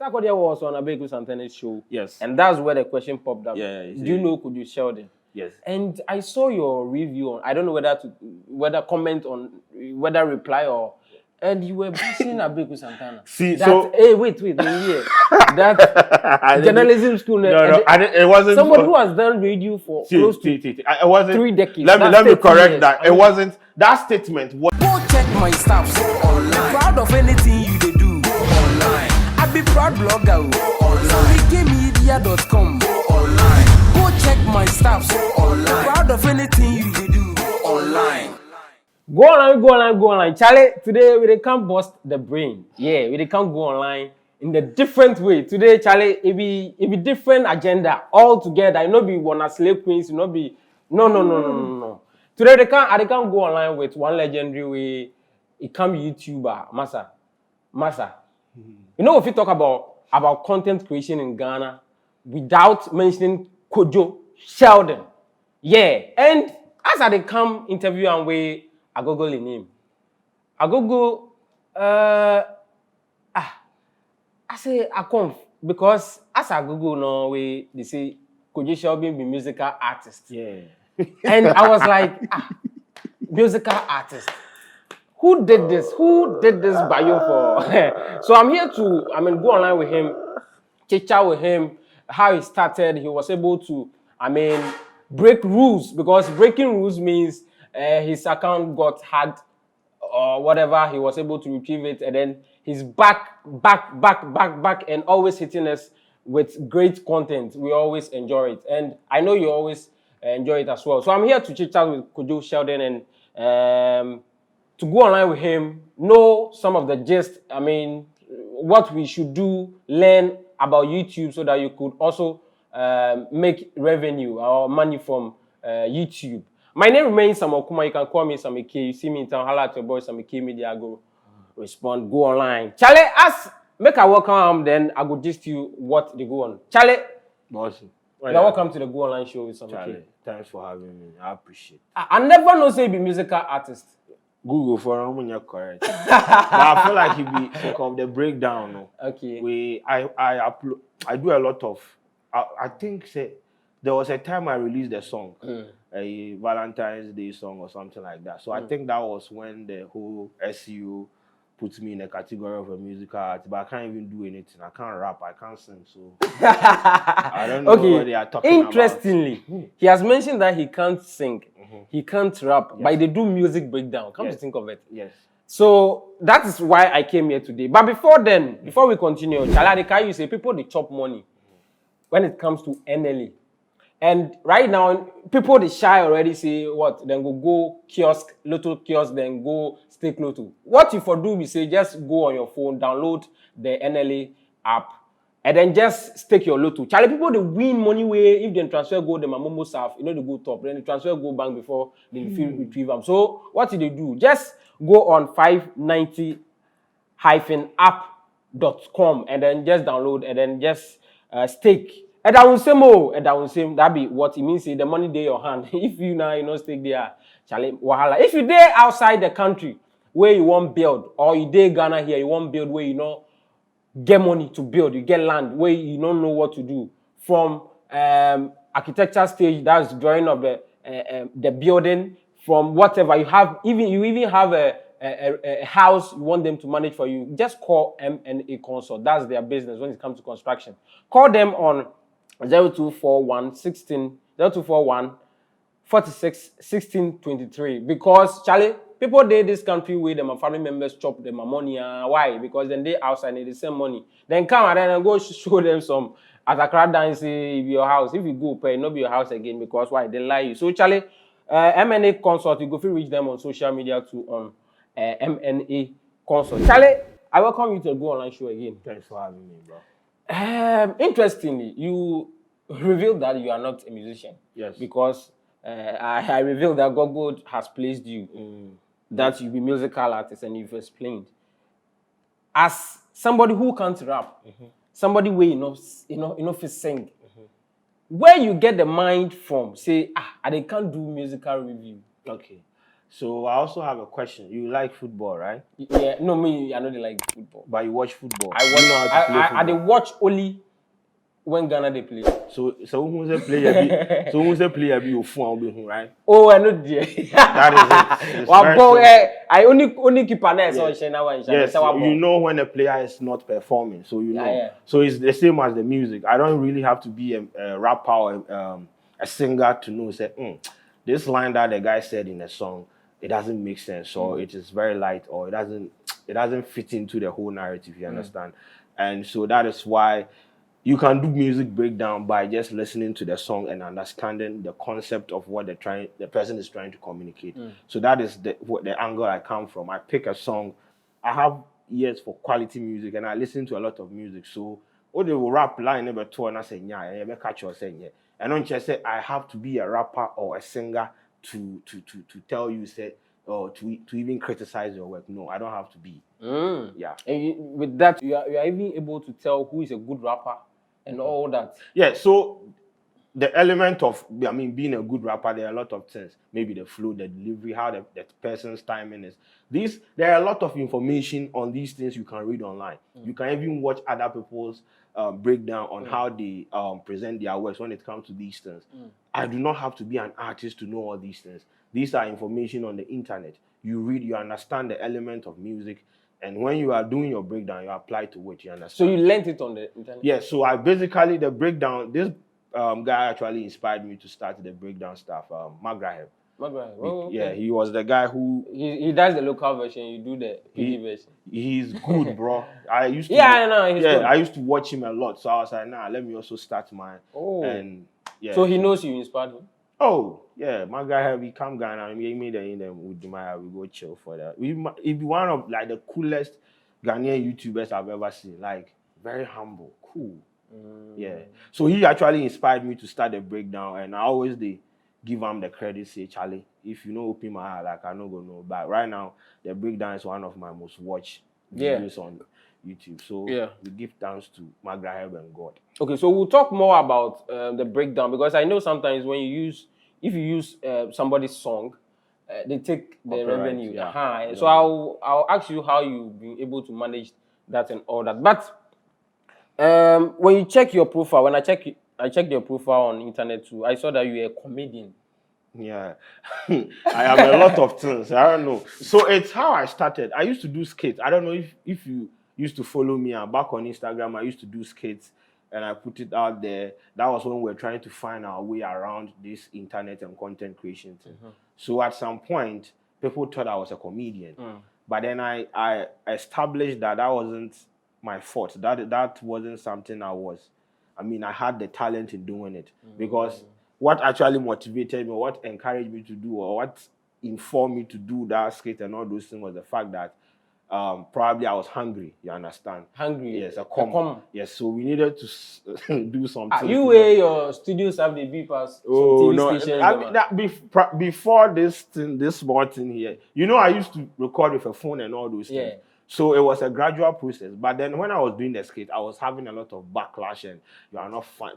SarkNation was on Abeiku Santana's show. Yes. And that's where the question popped up. Yeah. Do you know Kojo Sheldon? Yes. And I saw your review on, I don't know whether comment on, whether reply or, and you were bashing Abeiku Santana. See, that, so hey, wait, here. That journalism school. No, it wasn't. Somebody who has done radio for close to it wasn't 3 decades. Let me correct that. It wasn't that statement. Go check my stuff. Go online. Proud of anything you they do. Go online. I be proud blogger. Go online. SammyKay.com. Go online. Go check my stuff. Go online. Proud of anything you they do. Go online. Go online. Charlie, today we can't bust the brain. Yeah, we can't go online in a different way. Today, Charlie, it be different agenda altogether. It not be one slave queens. It not be no. Today they can't go online with one legendary way. It can be YouTuber, Massa. You know if you talk about content creation in Ghana without mentioning Kojo Sheldon. Yeah, and as I come interview and we I Google the name. I Google I say I come because as I Google no way they say Kojo Sheldon be musical artist. Yeah. And I was like, musical artist. Who did this? Who did this bio for? So I'm here to go online with him, chat with him, how he started. He was able to break rules, because breaking rules means his account got hacked or whatever. He was able to retrieve it, and then he's back, and always hitting us with great content. We always enjoy it, and I know you always enjoy it as well. So I'm here to chat with Kojo Sheldon and to go online with him, know some of the gist. What we should do, learn about YouTube so that you could also make revenue or money from YouTube. My name remains SammyKay. You can call me SammyKay. You see me in town, holla at your boy SammyKay Media. Go respond, go online. Charlie, make a welcome, then I go gist you what they go on. Charlie, Awesome. you're welcome to the Go Online show with SammyKay. Charlie, thanks for having me. I appreciate it. I never know say you be musical artist. Google for him when you're correct. But I feel like he be of the breakdown. No? Okay. I do a lot of. I think there was a time I released a song, a Valentine's Day song or something like that. So I think that was when the whole SEO puts me in a category of a musical artist. But I can't even do anything. I can't rap. I can't sing. So I don't know what they are talking about. Interestingly, he has mentioned that he can't sing. He can't rap, but they do music breakdown. Come to think of it. Yes. So that is why I came here today. But before we continue, Chaladika, you say people they chop money when it comes to NLE. And right now, people they shy already say what? Then go kiosk, little kiosk, then go stake lotto. What you for do, we say just go on your phone, download the NLE app, and then just stake your lotto. Charlie, people they win money way if they transfer go the Mamomo South, they go top. Then they transfer go bank before they retrieve them. So what do they do? Just go on 590-app.com and then just download and then just stake. And that will say that be what it means. The money there your hand. If you now stake there, Charlie, wahala. If you there outside the country where you want build, or you there Ghana here you want build where get money to build, you get land where you don't know what to do. From architecture stage, that's drawing of the building, from whatever you have, you even have a house you want them to manage for you. Just call M&A Consult. That's their business when it comes to construction. Call them on 0241 46 16 23, because Charlie, people there this country where them family members chop them money. Why? Because then they outside need the same money. Then come and then go show them some as a crowd dance your house. If you go pay, not be your house again, because why? They lie you. So Charlie, M&A Consult, you go free reach them on social media too on M&A Consult. Charlie, I welcome you to the Go Online show again. Thanks for having me, bro. Interestingly, you revealed that you are not a musician. Yes. Because I revealed that God has placed you that you be musical artist, and you've explained as somebody who can't rap, somebody where you sing. Where you get the mind from? Say, I can't do musical review. Okay. So I also have a question. You like football, right? Yeah, no, me, I know they like football. But you watch football. I You know how watch. to play I they football. watch only when Ghana they play. So who's a player? So who's a player? Be your phone, right? Oh, I know the. That is it. It's Well, very boy, simple. I only keep an eye on Yes. Shana one. Yes, you know when a player is not performing, so you know. Yeah. So it's the same as the music. I don't really have to be a rapper or a singer to know. Say, this line that the guy said in a song, it doesn't make sense, or it is very light, or it doesn't fit into the whole narrative. You understand? And so that is why you can do music breakdown by just listening to the song and understanding the concept of what the person is trying to communicate. So that is the angle I come from. I pick a song. I have ears for quality music and I listen to a lot of music. So what they will rap line number 2 and I say yeah, catch you saying yeah. And don't just say I have to be a rapper or a singer to tell you say or to even criticize your work. No, I don't have to be. Yeah. And with that, you are even able to tell who is a good rapper and all that. Yeah, so the element of, being a good rapper, there are a lot of things. Maybe the flow, the delivery, how the person's timing is. There are a lot of information on these things you can read online. You can even watch other people's breakdown on how they present their works when it comes to these things. I do not have to be an artist to know all these things. These are information on the internet. You read, you understand the element of music, and when you are doing your breakdown, you apply to it, you understand? So you learned it on the internet? Yeah, so I basically, the breakdown, this guy actually inspired me to start the breakdown stuff, Magraheb. Yeah, he was the guy who... He does the local version, you do the PG version. He's good, bro. I used to... Yeah, I know, he's good. I used to watch him a lot, so I was like, let me also start mine. Oh. And yeah. So he knows you inspired him? Oh, yeah, Magraheb, he come Ghana, he made them with Maya, we go chill for that. He'd be one of, like, the coolest Ghanaian YouTubers I've ever seen. Like, very humble, cool. Yeah. So he actually inspired me to start the breakdown, and I always give him the credit, say, Charlie, if you know open my eye, like, I know go know. But right now, the breakdown is one of my most watched videos on YouTube. So we give thanks to Magraheb and God. Okay, so we'll talk more about the breakdown, because I know sometimes when if you use somebody's song, they take the revenue. Yeah. So I'll ask you how you've been able to manage that and all that. But when you check your profile, when I checked your profile on internet too, I saw that you're a comedian. Yeah, I have a lot of things. I don't know. So it's how I started. I used to do skits. I don't know if you used to follow me. Back on Instagram, I used to do skits and I put it out there. That was when we were trying to find our way around this internet and content creation thing. So at some point, people thought I was a comedian. But then I established that wasn't my fault. That wasn't something I had the talent in doing it. Because what actually motivated me, what encouraged me to do, or what informed me to do that skit and all those things was the fact that probably I was hungry, you understand? Hungry? Yes, a common. Yes, so we needed to do something. Your studios have the beeef as TV stations? Before this small thing here, I used to record with a phone and all those things. So it was a gradual process. But then when I was doing the skit, I was having a lot of backlash and you are not fine.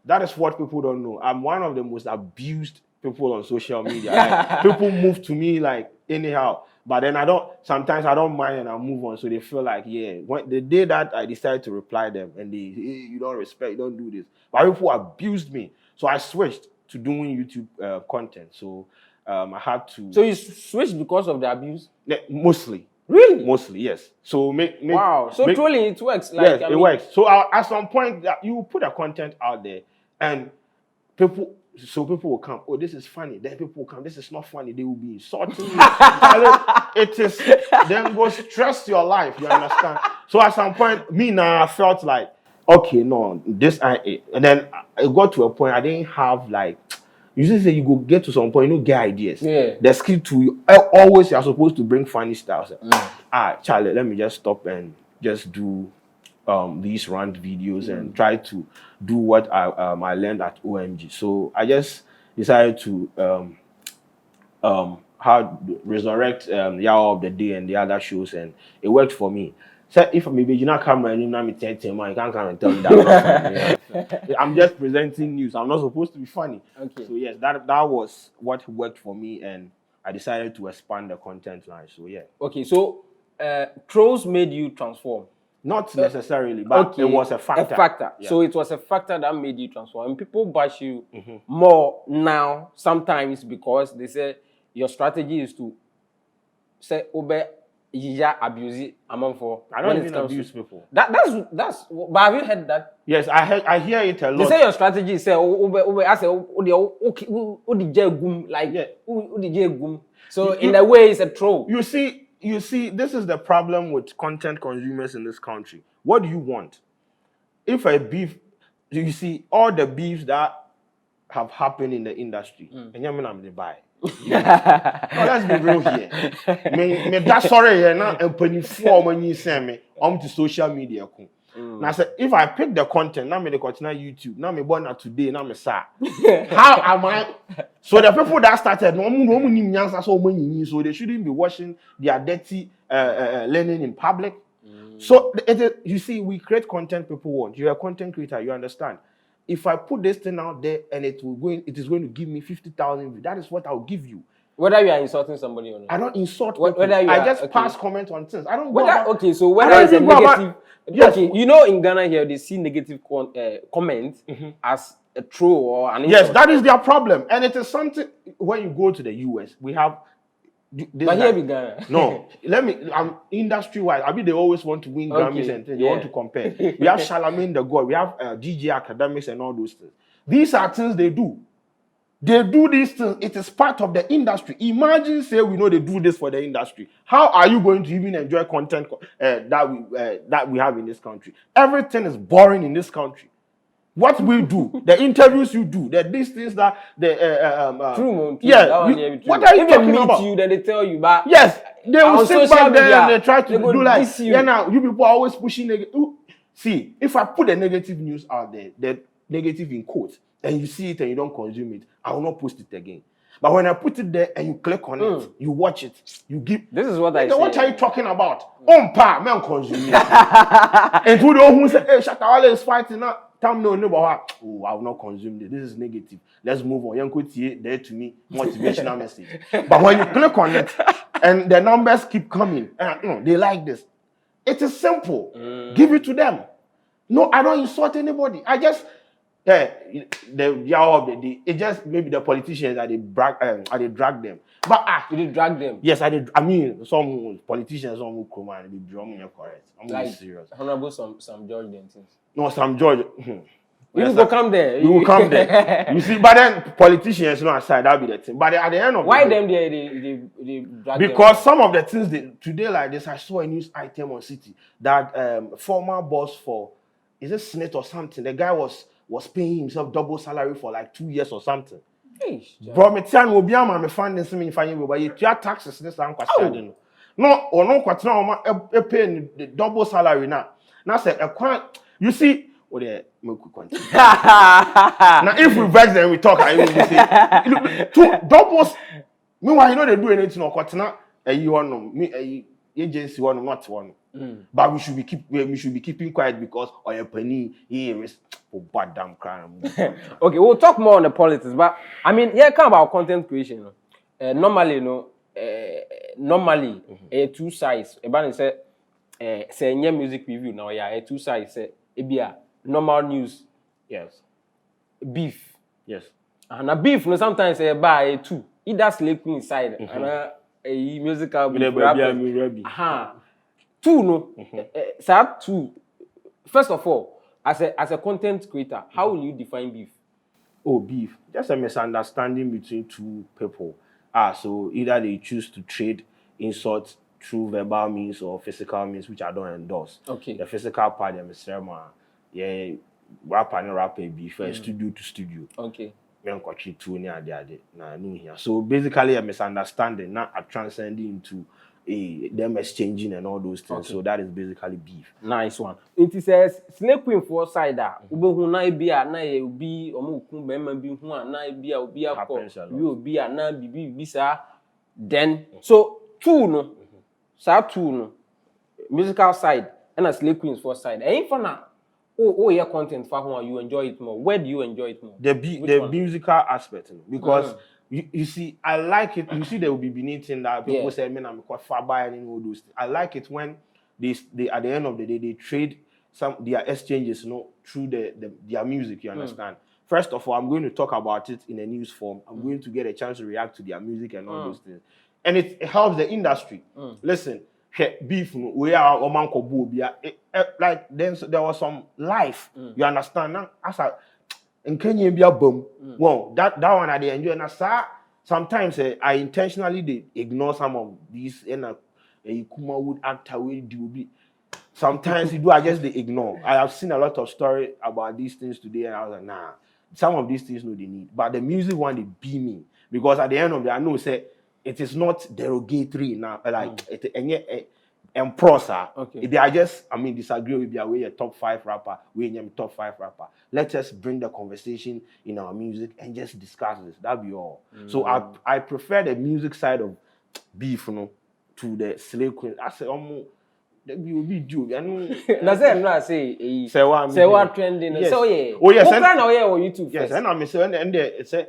That is what people don't know. I'm one of the most abused people on social media. Like, people move to me like anyhow. But then sometimes I don't mind and I move on. So they feel like, when the day that I decided to reply them and you don't respect, you don't do this. But people abused me. So I switched to doing YouTube content. So I had to... So you switched because of the abuse? Yeah, mostly. Really? Mostly, yes. So trolling, it works. Yes, it works. So at some point, you put a content out there, and people will come. Oh, this is funny. Then people will come. This is not funny. They will be insulting you. It is. Then go stress your life. You understand? So at some point, I felt like, okay, no, this and then I got to a point I didn't have like. Usually say you go get to some point, get ideas. Yeah. The skill to always you're supposed to bring funny styles. Charlie, let me just stop and just do these rant videos and try to do what I learned at OMG. So I just decided to resurrect the Hour of the Day and the other shows, and it worked for me. So if maybe you're not camera and you're not you can't come and tell me that. I'm just presenting news. I'm not supposed to be funny. Okay. So yes, that was what worked for me, and I decided to expand the content line. So yeah. Okay, so trolls made you transform. Not necessarily, but it was a factor. A factor. Yeah. So it was a factor that made you transform. And people bash you more now, sometimes because they say your strategy is to say obey abuse among for. I don't even abuse people. That's. But have you heard that? Yes, I hear it a lot. They say your strategy is say obey. I say okay. Like gum. So in a way, it's a troll. You see, this is the problem with content consumers in this country. What do you want? If a beef, you see all the beefs that have happened in the industry, and I'm the buy. Let's be real here. Me that sorry here now and penny for when you send me to social media. Now say if I pick the content, now me the continue YouTube, now me born today, now me sa. How am I? So the people that started, so they shouldn't be washing their dirty learning in public. So you see, we create content people want. You're a content creator, you understand. If I put this thing out there and it is going to give me 50,000 views, that is what I'll give you. Whether you are insulting somebody or not. I don't insult people. I just pass comment on things. I don't so whether it's a negative. Yes. Okay, you know in Ghana here they see negative comments as a troll or an insult. Yes, that is their problem. And it is something when you go to the US, we have but here we Ghana. No, I'm industry-wise. I mean, they always want to win Grammys and things. They want to compare. We have Charlamagne the God. We have DJ Academics and all those things. These are things they do. They do these things. It is part of the industry. Imagine, say, we know they do this for the industry. How are you going to even enjoy content that we have in this country? Everything is boring in this country. What we do, the interviews you do, these things that true. Yeah. What are you talking about? You, then they tell you, but yes, they will sit back there and they try to do like, you. Now you people are always pushing negative. See, if I put the negative news out there, the negative in quotes, and you see it and you don't consume it, I will not post it again. But when I put it there and you click on it, you watch it, you give. This is what I say. What are you talking about? Man, consume it. And to the one who say, hey, Shatawale is fighting now. Tell me no, oh, I will not consume this. This is negative. Let's move on. There to me, motivational message. But when you click on it and the numbers keep coming, they like this. It is simple. Give it to them. No, I don't insult anybody. I just it just maybe the politicians that they drag them. But you did drag them. Yes, I did. I mean, some politicians, some who come and be correct. I'm like, serious. Honorable some George Denton. No, some George. We will come there. We will come there. You see, but then politicians, aside, that'll be the thing. But at the end of why the day, they drag because them? Some of the things today like this, I saw a news item on City that former boss for is it Senate or something. The guy was paying himself double salary for like 2 years or something. Bro, me tell me, I'm a fan of something fine, but you taxes this and question. No, or no, what paying the double salary now. Now say you see. Now, if we vex them, we talk. I will say, two doubles. Meanwhile, you know they do anything or whatnot. You want me agency one, not one. But we should be keeping quiet because or a penny here is bad damn crime. Okay, we'll talk more on the politics, but I mean, here come about content creation. Normally, two sides. Everybody say music review now. Yeah, two sides. Say normal news. Yes. Beef. Yes. And a beef, sometimes buy two. Either slave queen inside and a musical beef. Two, two. First of all, as a content creator, how will you define beef? Oh, beef. Just a misunderstanding between two people. So either they choose to trade insults through verbal means or physical means, which I don't endorse. Okay. The physical part, rapper beef, studio to studio. Okay. So basically a misunderstanding, not a transcending into them exchanging and all those things. Okay. So that is basically beef. Nice one. It says snake queen for side that ube na bia na ye obi omo be man bi hu na bia obi akọ we obi na bibi sa then so two no sa two no musical side and a Slay Queen's first side. Ain't for now. Oh, your content for who you enjoy it more. Where do you enjoy it more? The musical aspect, because you see, I like it. You see, they will be beneath in that people say, "Man, I'm quite far by and all those things." I like it when they at the end of the day they trade their exchanges, through their music. You understand? First of all, I'm going to talk about it in a news form. I'm going to get a chance to react to their music and all those things, and it helps the industry. Listen. Beef, we are Oman Kobubia. Like then there was some life. You understand now? As in Kenya be a boom. Well, that one I enjoy. And sometimes I intentionally ignore some of these and Kuma would act away do be. Sometimes I just ignore. I have seen a lot of story about these things today, and I was like, nah. Some of these things they need, but the music one they be me, because at the end of the day, I know say. It is not derogatory now, like and prosa. Okay. They are just, disagree with their way a top 5 rapper, top 5 rapper. Let us bring the conversation in our music and just discuss this. That'll be all. So I prefer the music side of beef, to the Slay Queen. I say, that will be due. That's it. I say what trending. Yes. So yeah. Oh yes. What kind of YouTube? Yes, and I'm saying, and they say,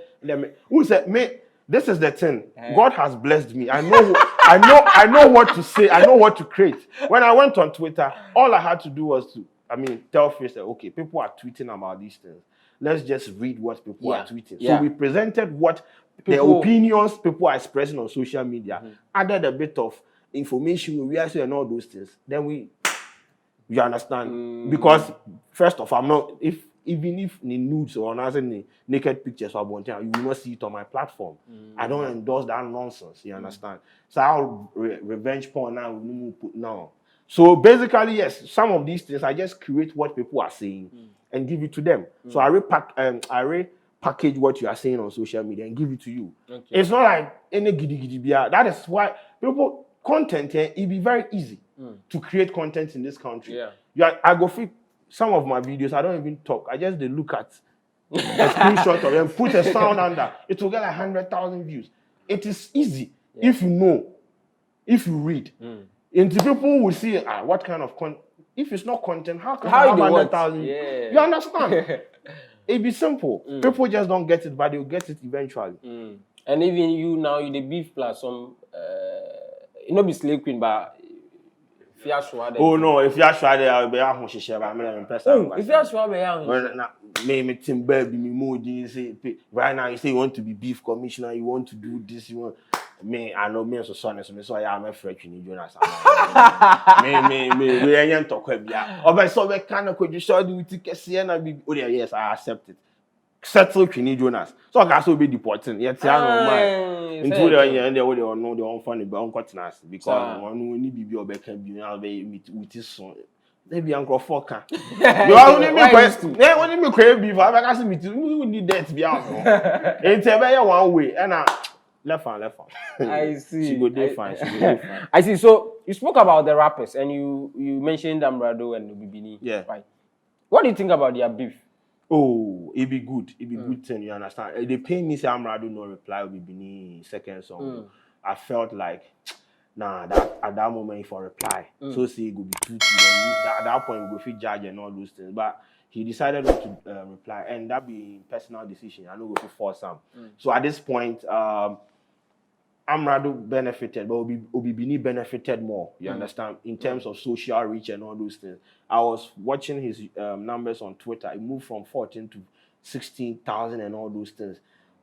who said me? This is the thing. God has blessed me. I know what to say. I know what to create. When I went on Twitter, all I had to do was to, tell Face that, okay, people are tweeting about these things. Let's just read what people are tweeting. So we presented what the opinions people are expressing on social media, added a bit of information, reaction, and all those things. Then you understand? Because first of all, even if the nudes or the naked pictures are you will not see it on my platform. I don't endorse that nonsense. You understand? So I'll revenge porn now. So basically, yes, some of these things I just create what people are saying and give it to them. So I repackage what you are saying on social media and give it to you. Okay. It's not like any giddy bia. That is why people content here. It be very easy to create content in this country. Yeah. I go fit. Some of my videos, I don't even talk. I just look at a screenshot of them, put a sound under. It will get like 100,000 views. It is easy if you know, if you read. And the people will see what kind of content. If it's not content, how can I have 100,000? Yeah. You understand? It be simple. People just don't get it, but they'll get it eventually. And even you now, you the beef plus some, not be Slay Queen, but. Oh no, if you are sure I'll be a if you are sure me team baby me mood say right now you say you want to be beef commissioner, you want to do this, you want me I know me so son so I am a fresh in Jonas. Me we ain't talk bia. Oba so we can Kojo Sheldon with kese na be oh yes I accept it. Settle Queen Jonas. So I can so be deporting. Yet I no mind. Into the end they will know the unfunny but uncontinence because one need be or can be now be with this son. Maybe Uncle Foka. You only me question. Yeah, only me crave beef. I can see me we need that be out. It's a very one way and left hand. I see. She go dey fine. I see. So you spoke about the rappers and you mentioned Amrado and Obibini. Yeah. Right. What do you think about their beef? Oh, it be good. It be good thing, you understand? They pay me say Amrado no reply will be second song. I felt like that at that moment for reply. So say it go be too at that point we go fit judge and all those things. But he decided not to reply, and that be personal decision. I know go force him. So at this point, Amrado benefited, but Obibini benefited more, you understand, in terms of social reach and all those things. I was watching his numbers on Twitter. It moved from 14 to 16,000 and all those things.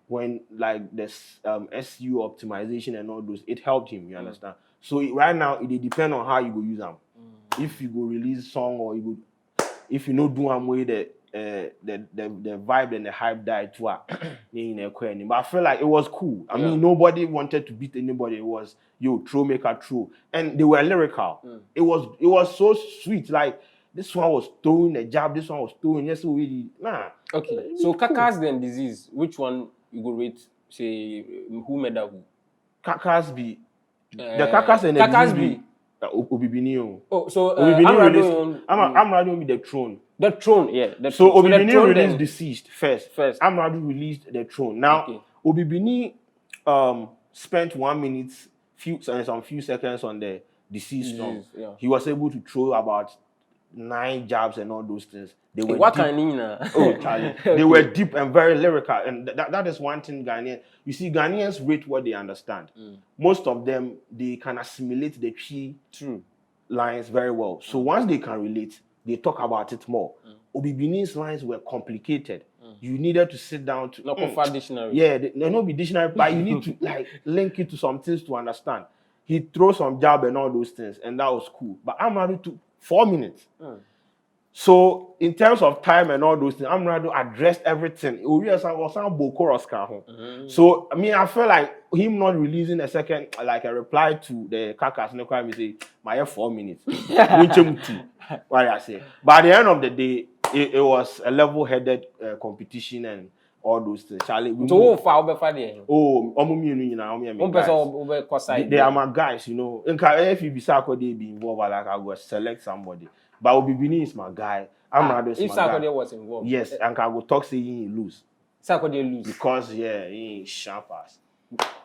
When, like, this SU optimization and all those, it helped him, you understand. So right now, it depends on how you go use them. If you go release song or you go, if you know do them way the vibe and the hype died too. But I feel like it was cool. I mean, nobody wanted to beat anybody. It was throw maker true, and they were lyrical. It was so sweet. Like this one was throwing a jab, this one was throwing. Yes, really. Okay. So Kakas then disease. Which one you go rate? Say who made that who? Kakas be the Kakas and the Kakas be. Obibini. Oh, so Amrado be the throne. The throne, yeah. So Obibini released Deceased first. Amrado released the throne. Now Obibini spent 1 minute, few seconds on the Deceased song. Yeah. He was able to throw about 9 jabs and all those things. They were What deep. kind of Oh, Charlie. They were deep and very lyrical. And that is one thing Ghanaians, you see, Ghanaians rate what they understand. Most of them, they can assimilate the key lines very well. So once they can relate, they talk about it more. Obibini's lines were complicated. You needed to sit down to... Not for dictionary. Yeah, they not be dictionary, but you need to like link it to some things to understand. He throws some jab and all those things, and that was cool. But Amrado took 4 minutes. So in terms of time and all those things, Amrado addressed everything. So I mean, I feel like him not releasing a second, like a reply to the Kakas, no crime, say my 4 minutes. What I say. But at the end of the day, it was a level-headed competition and all those things. Charlie, so far, they are my guys, you know. If you be involved, like I will select somebody. But Obibini is my guy. Amrado is my guy. If Sarkodie was involved, yes, and I will talk say he lose. Sarkodie lose because he ain't sharp ass.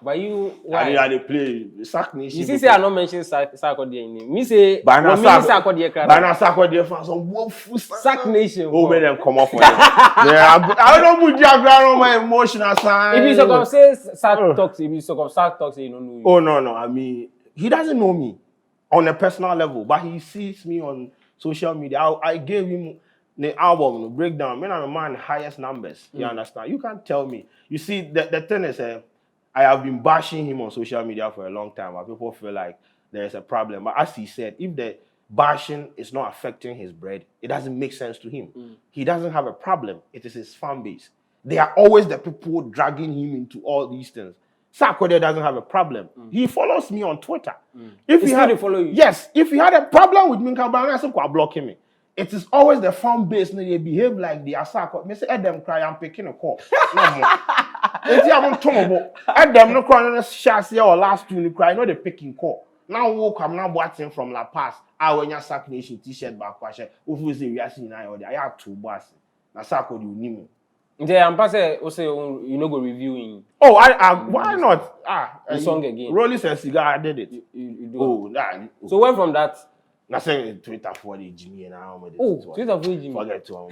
But you, why? I they play SarkNation. You see, say I not mention Sarkodie name. Me say, Banana Sarkodie cry. Banana Sarkodie fans some woeful SarkNation. Oh, make them come off for you. Yeah, I don't put diagram on my emotional side. If you so say Sark talks, if you so Sark talks, you don't know you. Oh no, I mean he doesn't know me on a personal level, but he sees me on social media. I gave him the album breakdown. Man, I'm a man highest numbers. You understand? You can't tell me. You see, the thing is, I have been bashing him on social media for a long time. But people feel like there's a problem. But as he said, if the bashing is not affecting his bread, it doesn't make sense to him. He doesn't have a problem. It is his fan base. They are always the people dragging him into all these things. Sarkodie doesn't have a problem. He follows me on Twitter. If he had to follow you, yes. If he had a problem with me, I said, block him. It is always the fan base. They behave like they are Sarkodie. Me say, "Let them cry. I'm picking a call." No more. Let them no cry. No chassis or last two cry. No, they picking call. Now walk. I'm now watching from La Paz. I wear your SarkNation T-shirt back. If we say we are seeing now, I have 2 bars. Now Sarkodie you need. Yeah, I'm passing. Also, you know, go reviewing. Oh, why not? The song again. Rollies and Cigar, I did it. You do. Oh, that. So where from that? I saying Twitter for the Jimmy and I. Oh, Twitter for Jimmy. Forget to.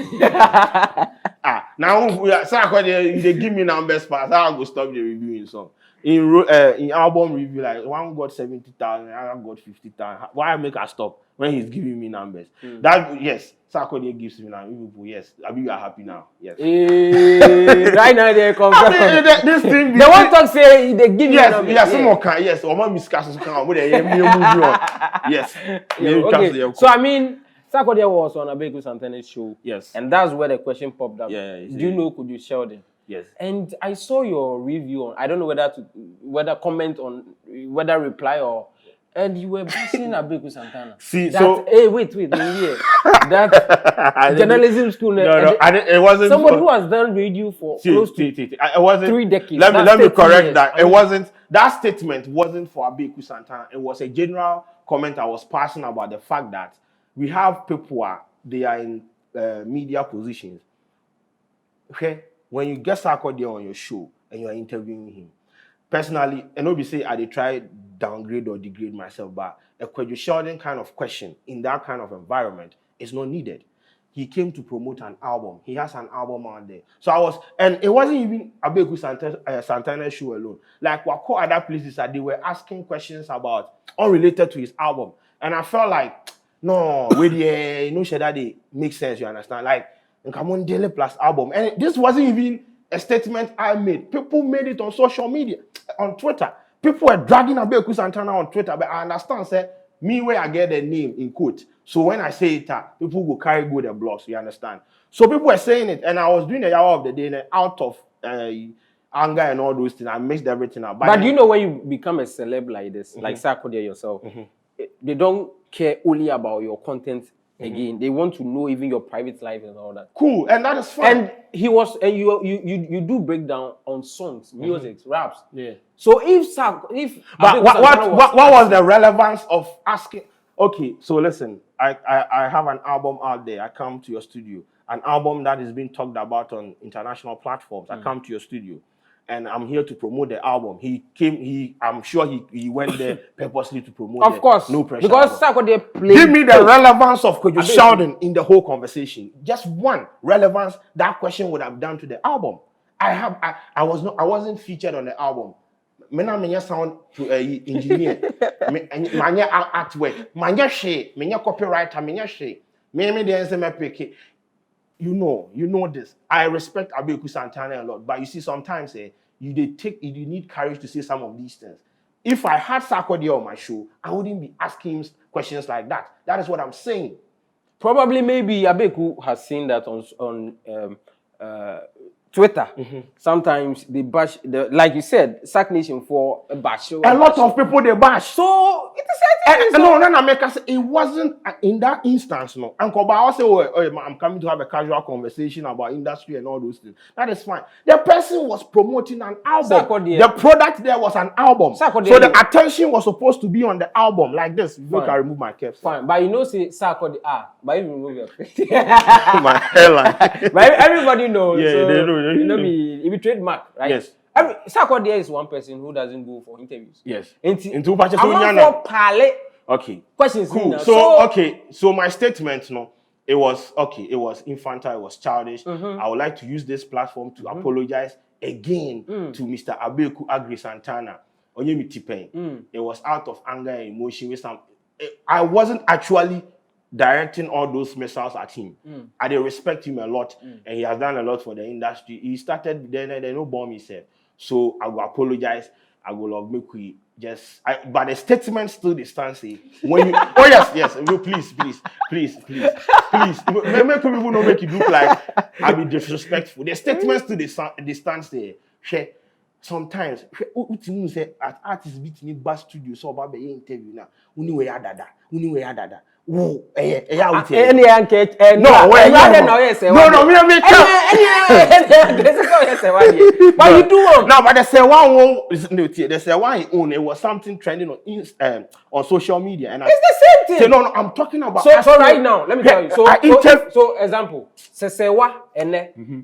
Now we are Sarkodie. They give me numbers pass. I go stop the reviewing song. In album review, like one got 70,000, another got 50,000. Why make a stop when he's giving me numbers? That yes, Sarkodie gives me numbers. Yes, I mean you are happy now. Yes. Right now they come. This thing. They want to say they give you numbers. Yes, someone can. Yes, or my miscasses can. Yes. Okay. So I mean, Sarkodie was on Abeiku Santana's show. Yes. And that's where the question popped up. Yeah. Do you know Kojo Sheldon? Yes. And I saw your review on, I don't know whether comment on, whether reply or, and you were bashing Abeiku Santana. See, that, so... Hey, wait, here. That journalism school... No, it wasn't... Somebody who has done radio for close to it wasn't, 3 decades. Let me correct that. It wasn't... That statement wasn't for Abeiku Santana. It was a general comment I was passing about the fact that we have people, they are in media positions. Okay? When you get Sarkodie on your show and you are interviewing him, personally, and nobody say I try downgrade or degrade myself, but a Kojo Sheldon kind of question in that kind of environment is not needed. He came to promote an album. He has an album out there. So and it wasn't even Abeiku Santana's show alone. Like what other places that they were asking questions about unrelated to his album. And I felt like, no, with that they make sense, you understand? Like, come on, Daily Plus album. And this wasn't even a statement I made. People made it on social media, on Twitter. People were dragging Abeiku Santana on Twitter, but I understand, say, me where I get the name in quote. So when I say it, people will carry good and blogs, you understand? So people were saying it, and I was doing the hour of the day, and out of anger and all those things, I mixed everything up. But do you know when you become a celeb like this, like Sarkodie yourself, they don't care only about your content. Again, they want to know even your private life and all that. Cool, and that is fun. And you do breakdown on songs, music, raps. Yeah. So but what was the relevance of asking? Okay, so listen, I have an album out there. I come to your studio, an album that is being talked about on international platforms. I come to your studio, and I'm here to promote the album. I'm sure he went there purposely to promote Of course. No Pressure Because album. Sarkodie played. Give me the relevance of Kojo Sheldon in the whole conversation. Just one relevance that question would have done to the album. I wasn't featured on the album. Menya sound to engineer. Menya artwork. Menya she. Menya copywriter. Menya she. Me the answer me pick. You know this. I respect Abeiku Santana a lot, but you see sometimes you need courage to say some of these things. If I had SarkNation on my show, I wouldn't be asking him questions like that. That is what I'm saying. Probably maybe Abeiku has seen that on Twitter. Sometimes they bash like you said, SarkNation for a bash. A lot of people they bash. So it is it wasn't in that instance, no. And Koba say, oh, I'm coming to have a casual conversation about industry and all those things. That is fine. The person was promoting an album. The product there was an album. So the attention was supposed to be on the album like this. Look, I remove my caps. Fine, but you know, say Sarkodie but you remove your face. My hairline. But everybody knows. Yeah, so, they know. You know, it be trademark, right? Yes. Sarkodie is one person who doesn't go for interviews. Yes. Into for pale. Okay. Questions. Cool. So my statement, it was infantile, it was childish. I would like to use this platform to apologize again to Mr. Abeiku Santana. It was out of anger and emotion. I wasn't actually directing all those missiles at him. I respect him a lot, and he has done a lot for the industry. He started then no bomb himself. So I will apologize. I will love make we but the statement still the stance when you yes please make people not make it look like I be disrespectful. The statement still the stance there. Sometimes say at artist beat me back studio so about the interview now. Uni we dada. No, me But you do one. No, but there's one own. It was something trending on social media, and it's the same thing. No, I'm talking about. So right now, let me tell you. So example, Sewa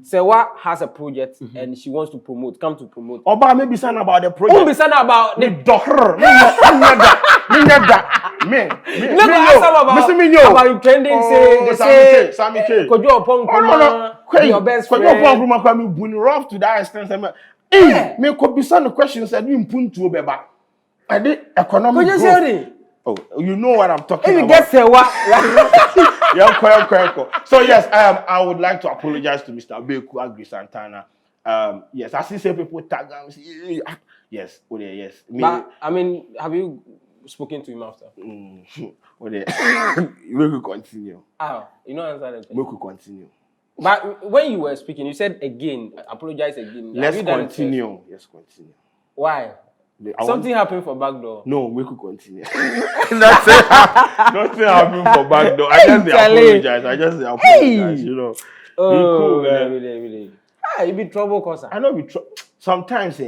Sewa has a project and she wants to come to promote. Oba maybe saying about the project. Be saying about the doctor. About you trending say SammyKay. Kojo Sheldon, your best friend. Kojo Sheldon been rough to that extent. Me could be some questions that you put to Beba. I did economic growth. Oh, you know what I'm talking about. Get Sewa. So yes, I would like to apologize to Mr. Abeiku Santana. Yes, I see some people tag him. Yes, yes. But I mean, have you spoken to him after? We could continue. You know answer that. We could continue. But when you were speaking, you said again, apologize again. Let's continue. Yes, continue. Why? Something happened for backdoor. No, we could continue. Nothing happened for backdoor. I just apologize. You know. Oh, cool, really. You be trouble causer. I know sometimes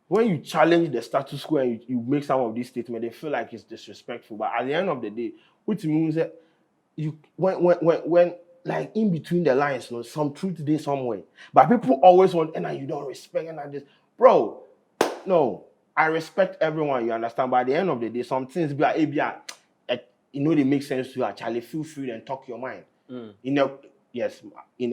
when you challenge the status quo and you make some of these statements, they feel like it's disrespectful. But at the end of the day, which means that when like in between the lines, some truth there somewhere. But people always want, and you don't respect, and I just, bro. No, I respect everyone, you understand. But at the end of the day, some things be like, they make sense to you. Actually, feel free and talk your mind. In a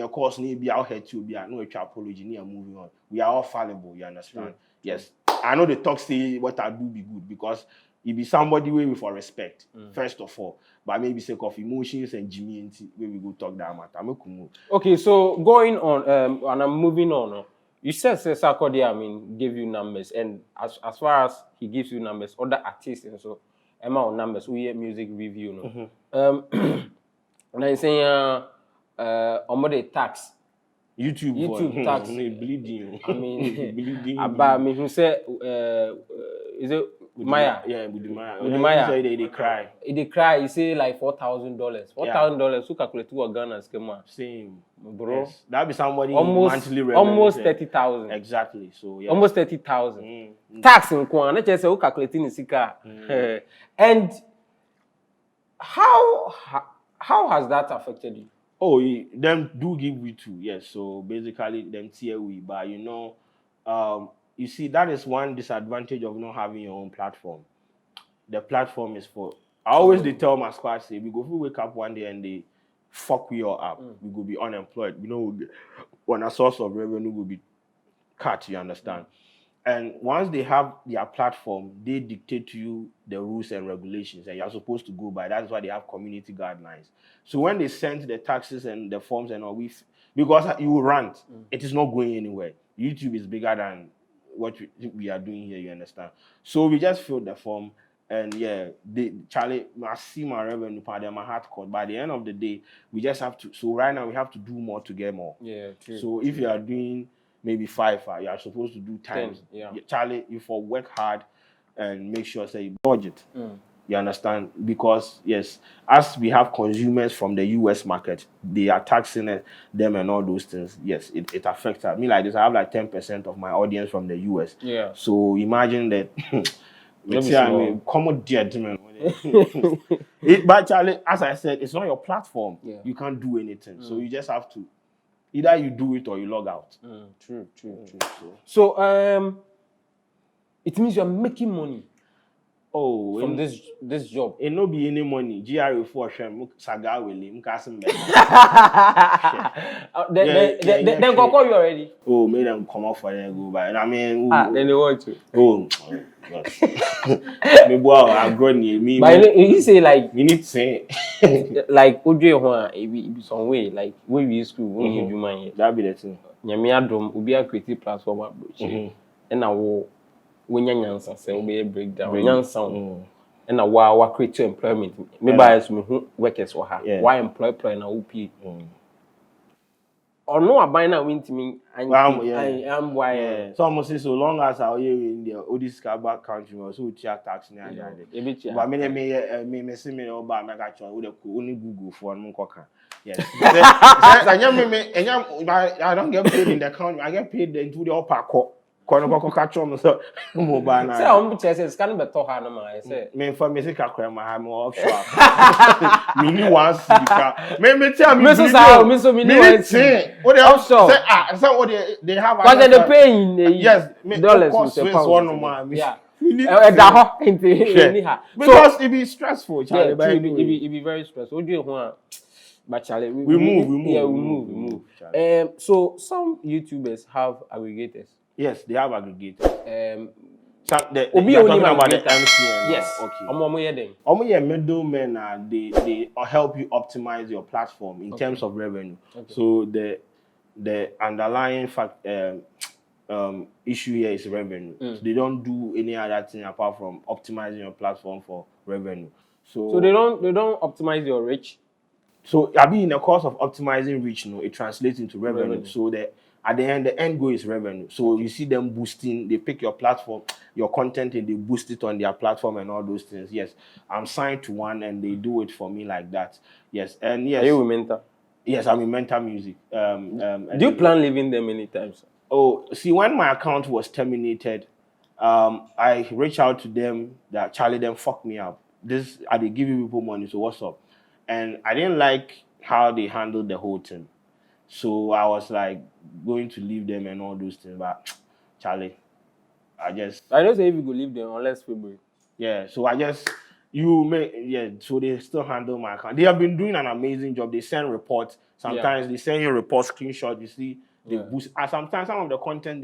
course, maybe I'll hurt you. Be no apology. Moving on. We are all fallible. You understand? Yes, I know the talk say what I do be good because it be somebody way for respect first of all. But maybe sake of emotions and Jimmy where we go talk that matter. Okay, so going on, and I'm moving on. You said SarkNation, gave you numbers, and as far as he gives you numbers, other artists and so, amount numbers, we hear music review, and I'm saying, on the tax, YouTube tax, bleeding. I mean, bleeding. About me who said, is it Maya? Yeah, with the Maya. They cry. They cry. You say like $4,000. $4,000. Who calculate to a Ghana schema? Same, bro. Yes. That be somebody almost 30,000. Exactly. So yeah. Almost 30,000. Tax in Kwan. Let's just say who calculating in Sika. And how has that affected you? Oh, them do give we too. Yes. So basically, them tear we, but you see, that is one disadvantage of not having your own platform. The platform is for. I always tell my squad, say, we go wake up one day and they fuck we all up. We go be unemployed. We know when a source of revenue will be cut, you understand? And once they have their platform, they dictate to you the rules and regulations, and you're supposed to go by. That's why they have community guidelines. So when they send the taxes and the forms and all, because you rant, it is not going anywhere. YouTube is bigger than what we are doing here, you understand? So we just filled the form, and Charlie, I see my revenue part of my heart cut. By the end of the day, we just have to. So right now we have to do more to get more. Yeah, true. So if you are doing maybe 5, you are supposed to do times. 10, yeah. Charlie, you for work hard and make sure say budget. You understand? Because yes, as we have consumers from the US market, they are taxing them and all those things. Yes, it affects me like this. I have like 10% of my audience from the US. Yeah. So imagine that. Common but Charlie, as I said, it's not your platform. Yeah. You can't do anything. So you just have to either you do it or you log out. True. So it means you are making money. From this job. It no be any money. GRA for Shem Saga Willie Mkasim. Then go call you already. Oh, made them come off for them go by. And I mean, then they want to. Oh, yes. Maybe I'm growing me. But you say like you need to say like Kojo Sheldon, it be some way like when we used to when you do money. That be the thing. Nyame adom obi a creative platform approach. And now when nyansa say we breakdown nyansa and na wa create employment me buy me workers wo ha why employ na op or no aban na wintimi am why so almost say so long as I in the odis back country so tia tax na ade but me say me no ba me ka cho we dey only Google for no koka yes I don't get paid in the country. I get paid into the upper court. So mobile na. Say on chese scan be to ha no ma say. Me for me say kakra ma ha me offshore. Me ni once because me tell me so say me so me ni once. What they offshore. Say so what they have. Because they pay in yes, dollars with pounds. Yeah. Because it be stressful, Charlie. It be very stressful. But Charlie, we move. Yeah, we move. So some YouTubers have aggregators. Yes, they have aggregators. You're talking about the MCN. Yes. Okay. Middlemen, they help you optimize your platform in terms of revenue. Okay. So the underlying issue here is revenue. So they don't do any other thing apart from optimizing your platform for revenue. So they don't optimize your reach. So I mean, in the course of optimizing reach, it translates into revenue. So at the end goal is revenue. So you see them boosting, they pick your platform, your content, and they boost it on their platform and all those things. Yes, I'm signed to one, and they do it for me like that. Yes, and yes. Are you a mentor? Yes, I'm in Mentor Music. Do you plan leaving them many times? Oh, see, when my account was terminated, I reached out to them that Charlie, them fuck me up. I they give you people money, so what's up? And I didn't like how they handled the whole thing. So I was like going to leave them and all those things. But Charlie, I don't say if you go leave them unless February. Yeah, so so they still handle my account. They have been doing an amazing job. They send reports. Sometimes they send you report screenshot. You see, they boost. And sometimes some of the content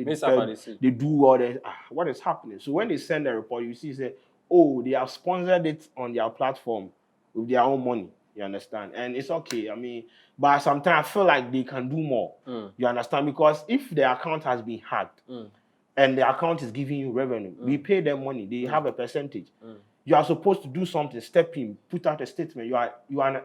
they do all that. What is happening? So when they send the report, you see, say, oh, they have sponsored it on their platform with their own money. You understand? And it's okay. I mean, but sometimes I feel like they can do more. You understand? Because if the account has been hacked and the account is giving you revenue, we pay them money. They have a percentage. You are supposed to do something, step in, put out a statement.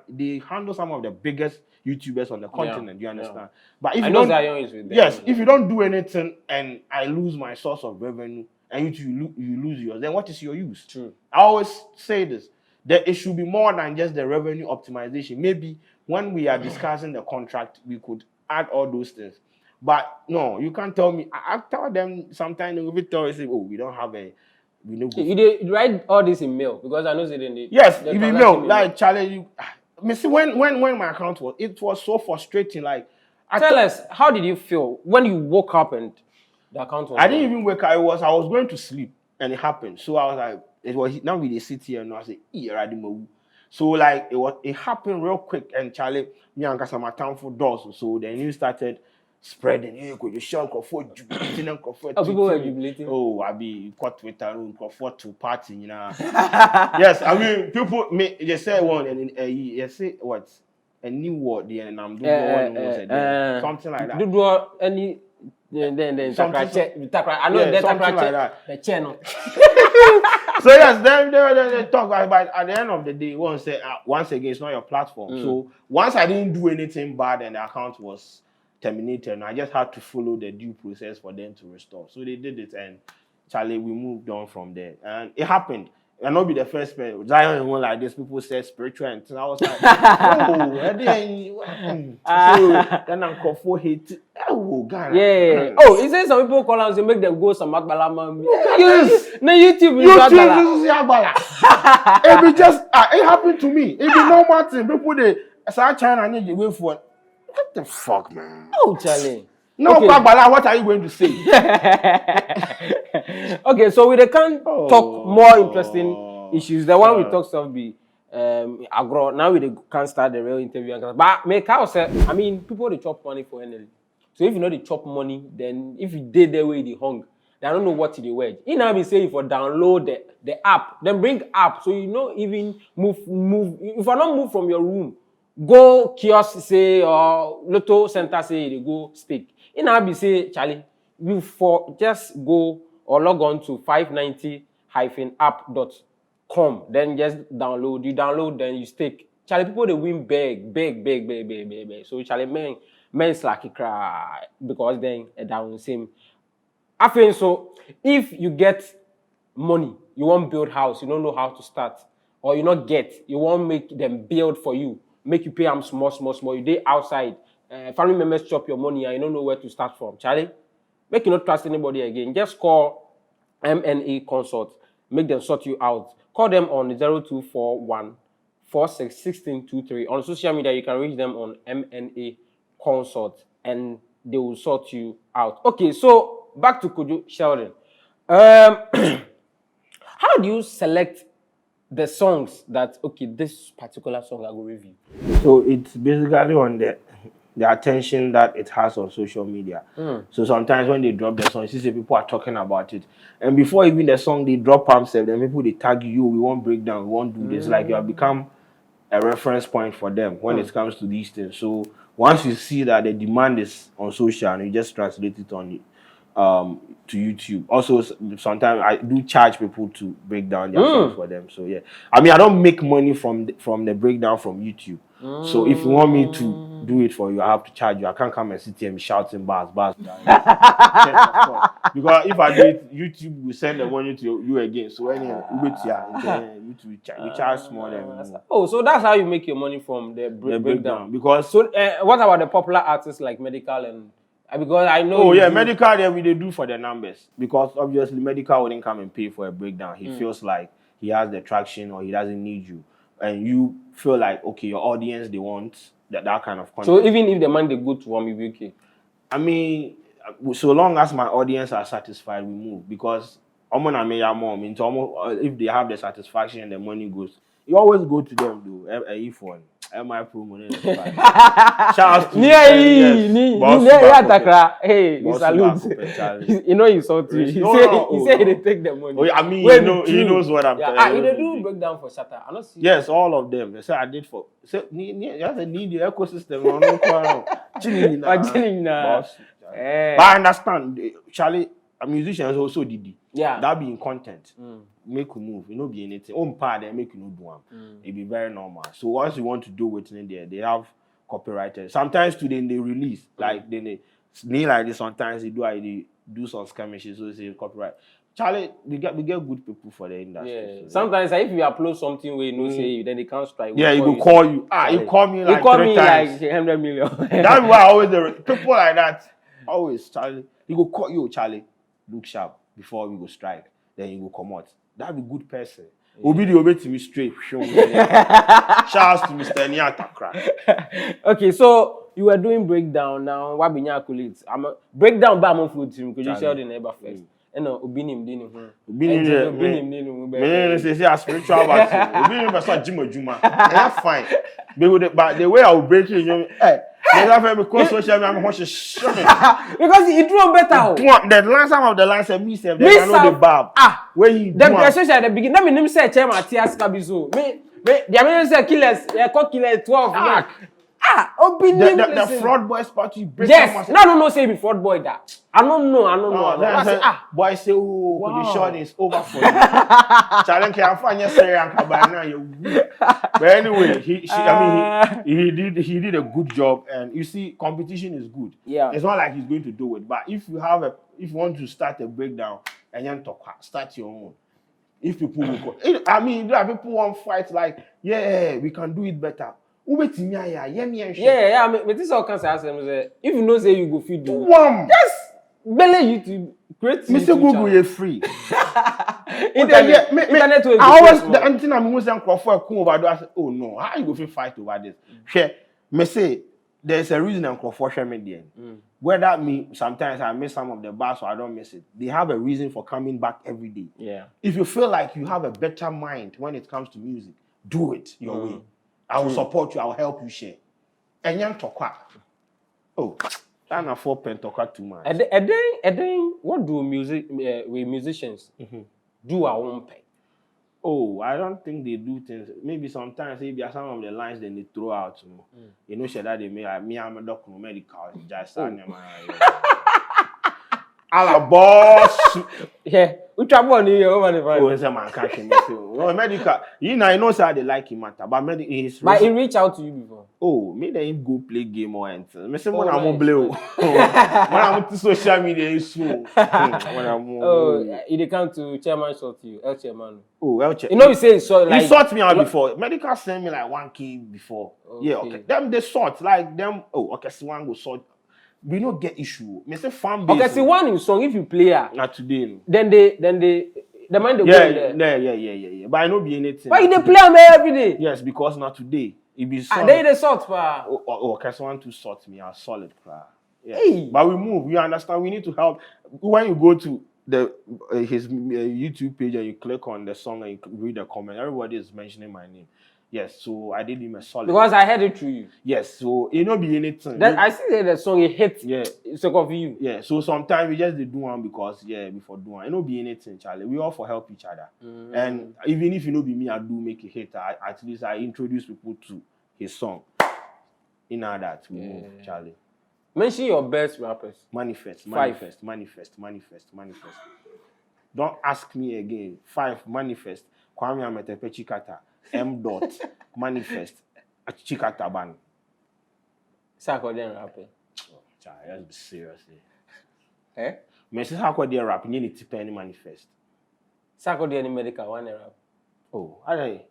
They handle some of the biggest YouTubers on the continent. You understand? But if if you don't do anything and I lose my source of revenue and you lose yours, then what is your use? True. I always say this. That it should be more than just the revenue optimization. Maybe when we are discussing the contract, we could add all those things. But no, you can't tell me. I tell them sometimes they will tell you, say, oh, we don't have we know. You write all this in mail because I know they didn't. Yes, in mail. Like Charlie, you see when my account was so frustrating. Like, tell us, how did you feel when you woke up and The account was I didn't even wake up. I was going to sleep and it happened. So I was like, it was now we sit here and I said, so like it happened real quick and Charlie, me and Kasama town for doors. So then you started spreading. Hey, Kojo Sheldon for jubilating and people were jubilating. Oh, I be caught Twitter room for to party, you know. Yes, I mean people they say one and they say what a new word there and I'm doing one something like that. Do any then I know something like that. The channel. So yes, then they talk about at the end of the day, one say once again it's not your platform. So once I didn't do anything bad and the account was terminated, and I just had to follow the due process for them to restore. So they did it, and Charlie, we moved on from there, and it happened. And not be the first person. Zion one like this. People said spiritual, and I was like, oh, so then I'm called for hate. Oh, God. Yeah. Oh, he says some people call us and make them go some Akbalama. Yes. No, YouTube is Akbala. It be just, it happened to me. It be normal thing. People they start China and they wait for. What the fuck, man? Oh, Charlie. No, okay. Akbala, what are you going to say? Okay, so we can't talk more interesting issues. The one we talk stuff be agro. Now we can't start the real interview. But make house. I mean, people they chop money for NL. So if you know they chop money, then if you did the way they hung, they don't know what they wedge. You know, be saying for download the app, then bring app. So you know even move. If I don't move from your room, go kiosk say or lotto center say they go stake. In Abi say, Charlie, you for just go or log on to 590-app.com. Then just download. You download, then you stake. Charlie, people they win big. So Charlie, men's like it cry because then down same. I think so. If you get money, you won't build house, you don't know how to start, or you not get, you won't make them build for you, make you pay them small. You day outside. Family members chop your money and you don't know where to start from. Charlie, make you not trust anybody again. Just call MNA Consult. Make them sort you out. Call them on 0241 461623. On social media, you can reach them on MNA Consult and they will sort you out. Okay, so back to Kojo Sheldon. How do you select the songs that, okay, this particular song I will review? So it's basically on the attention that it has on social media. So sometimes when they drop the song, you see people are talking about it. And before even the song, they drop themselves, then people they tag you, we won't break down, we won't do this. Like you have become a reference point for them when it comes to these things. So once you see that the demand is on social and you just translate it on to YouTube. Also, sometimes I do charge people to break down their songs for them. So yeah, I mean I don't make money from the breakdown from YouTube. So if you want me to do it for you, I have to charge you. I can't come and sit here and be shouting bars. Yes, of course. Because if I do it, YouTube will send the money to you again. So anyway, YouTube we charge more than. Oh, so that's how you make your money from the breakdown. Because so what about the popular artists like Medikal and? Because I know. Oh yeah, Medikal there we do for the numbers. Because obviously Medikal wouldn't come and pay for a breakdown. He feels like he has the traction or he doesn't need you. And you feel like, okay, your audience, they want that kind of content. So even if the man they go to one, be okay? I mean, so long as my audience are satisfied, we move. Because if they have the satisfaction and the money goes, you always go to them, though. My promo. Shout out to Hey, you salute. You know you saw too. He said they take the money. Oh, yeah, I mean, he knows what I'm telling you. They do breakdown for Shatter. I not see. Yes, all of them. They say I did for. So you have to need the ecosystem. But I understand, Charlie. A musician is also Didi. Yeah, that be in content. Make you move. You know, be anything. On part they make you know do one. It be very normal. So once you want to do it in there, they have copywriters. Sometimes today they release like they like this. Sometimes they do some skirmishes. So they say copyright. Charlie, we get good people for the industry. Yeah. So, sometimes if you upload something where you know say you, then they can't strike. Yeah, he will call you. You call me like 3 times. Like 100 million. That's why I always people like that. Always Charlie. He go call you, Charlie. Look sharp before we go strike. Then you go come out. That be good person. Obi to me straight. Shout out to Mr. Niatakra. Okay, so you were doing breakdown now. What be your accolades? I'm a breakdown by my food team. Kojo Sheldon never first. And no, Obinim didn't. Me say a spiritual battle. Obinim person Juma. That's fine. But the way I will break it, hey. Because social media, because he drew better. The last time of the lines and me say they know the bab. Where he the especially at the beginning. Let me say Chairman Matias Kabizo. Me the American say killers. Yeah, call killers 12. The fraud boys party. Yes. No. Say be fraud boy that. I don't know. Boy say Kojo Sheldon is over for you. Challenge can find yesterday and now you. But anyway, he did a good job, and you see, competition is good. Yeah. It's not like he's going to do it, but if you want to start a breakdown and you talk, start your own. If people will people want fight like, yeah, we can do it better. Yeah. I mean, this all can say if you know say you go feed them. Yes. Belly YouTube. Great. Mr. Google, you're free. Internet. I always the antenna I'm going to come over. I say, oh no, how you go to fight over this? Share. Me say there's a reason I'm for share media. Whether me sometimes I miss some of the bars or I don't miss it. They have a reason for coming back every day. Yeah. If you feel like you have a better mind when it comes to music, do it your way. I will support you. I will help you share. And young talk. Oh. And a 4 pen talk too much. And then, what do we musicians do our own pay? Oh, I don't think they do things. Maybe sometimes maybe some of the lines then they throw out. You know, that they make me. I'm a dokuno Medikal. Just a boss. Yeah, we travel on here over the phone. Oh, it's a man catching me. Oh, Medikal. You know, I know how they like him matter, but but he reached out to you before. Oh, me they go play game or anything. Me say when I'm blue. When I'm to social media issue. He come to chairman sort you, El Chairman. Oh, El Chairman. You know you say so like he sort me out before. Medikal sent me like 1K before. Okay. Yeah, okay. Them they sort like them. Oh, okay, so one go sort. We don't get issue. Me say fan base. Okay, see one in song if you play her. Not today. Then the mind they go there. Yeah. But I know be anything. But you they play them every day. Yes, because not today. It be solid. They the sort pa. Okay, so one to sort me are solid, cry. Yeah. Hey. But we move. You understand? We need to help. When you go to his YouTube page and you click on the song and you read the comment, everybody is mentioning my name. Yes, so I did him a solid. Because I heard it through you. Yes, so it not be anything. That I see that the song it hit. Yeah, it's of you. Yeah, so sometimes we just do one because before do one. It not be anything, Charlie. We all for help each other. And even if you know be me, I do make a hit. At least I introduce people to his song. In that we move, Charlie. Mention your best rappers. Manifest. Don't ask me again. 5 manifest. Kwame Ametepe Chikata. M. Manifest. Chikata ban. SarkNation rapping. Child, let's be serious. Eh? Me say SarkNation rapping. You need to pay any manifest. SarkNation Medikal one rap. Oh, alright.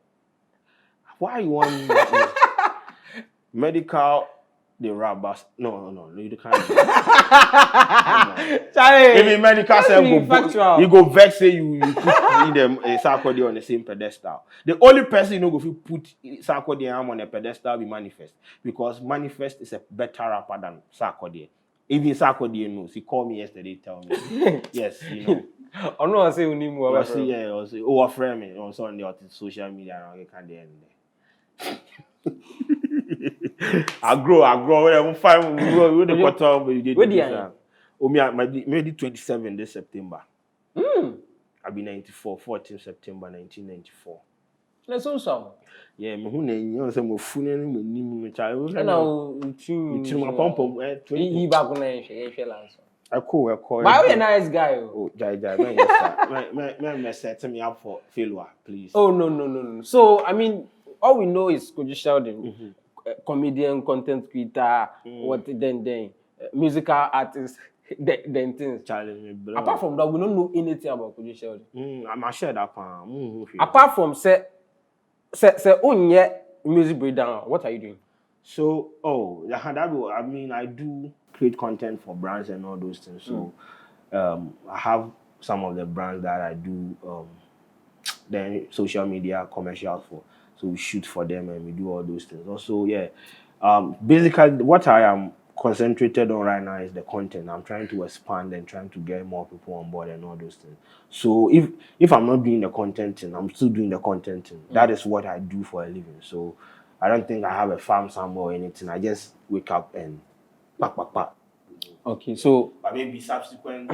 Why you want Medikal? The rappers. No, you can't. Charlie, even Medikal say you go vex say you put them SarkNation on the same pedestal. The only person you know go put SarkNation on a pedestal be Manifest, because Manifest is a better rapper than SarkNation. Even SarkNation knows. He called me yesterday, tell me. Yes, you know. I know I say you need more. I say, oh, a friend me on Sunday on social media and I can't end there. I grow. Whatever, fine. We grow. The quarter, but you did. Maybe 27 this September. I'll be 94. 14 September 1994. Let's also. Yeah, me who you say me funny me ni me child. Now, you my pom. He back on the I call. Why are you a nice guy? Oh, Jai, man, set me up for failure, please. Oh no. So I mean, all we know is Kojo Sheldon. Comedian, content creator, then musical artist, then things. Charlie, apart from that, we don't know anything about Kojo Sheldon. I'm not sure that. Apart from say music breakdown, what are you doing? So, I mean, I do create content for brands and all those things. So, I have some of the brands that I do then social media commercials for. So we shoot for them and we do all those things. Also, Basically, what I am concentrated on right now is the content. I'm trying to expand and trying to get more people on board and all those things. So if I'm not doing the content thing, I'm still doing the content thing. That is what I do for a living. So I don't think I have a farm somewhere or anything. I just wake up and pack. Okay, so But maybe subsequent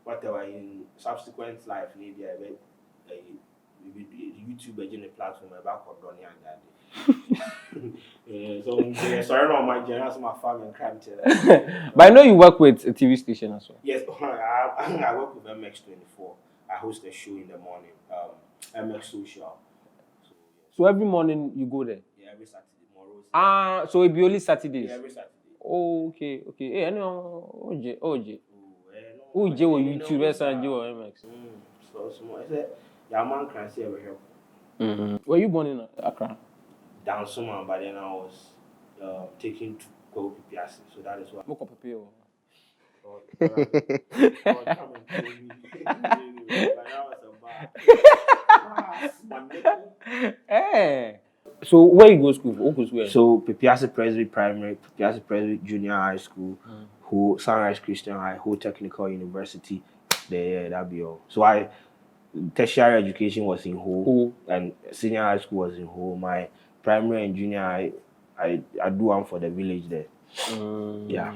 whatever in subsequent life, maybe I bet YouTube again a platform about Donny and that. So sorry, no, my general, my family and crime. but I know you work with a TV station as well. Yes, I work with MX24. I host a show in the morning, MX Social. So every morning you go there? Yeah, every Saturday morning. So it be only Saturdays? Yeah, every Saturday. Oh, okay. Hey, I know. OJ. OJ or YouTube, SNG or MX. So small. I said, yeah, man can see every help. Were you born in Accra? Down somewhere, but then I was taken to Kojo Sheldon, so that is why. Moko Pepe. Hey. So where you go school? Where? So Pepiase Presby Primary, Pepiase Presby Junior High School, Ho Sunrise Christian High, Ho Technical University. There, that be all. So tertiary education was in Ho, and senior high school was in Ho. My primary and junior high, I do one for the village there. Yeah.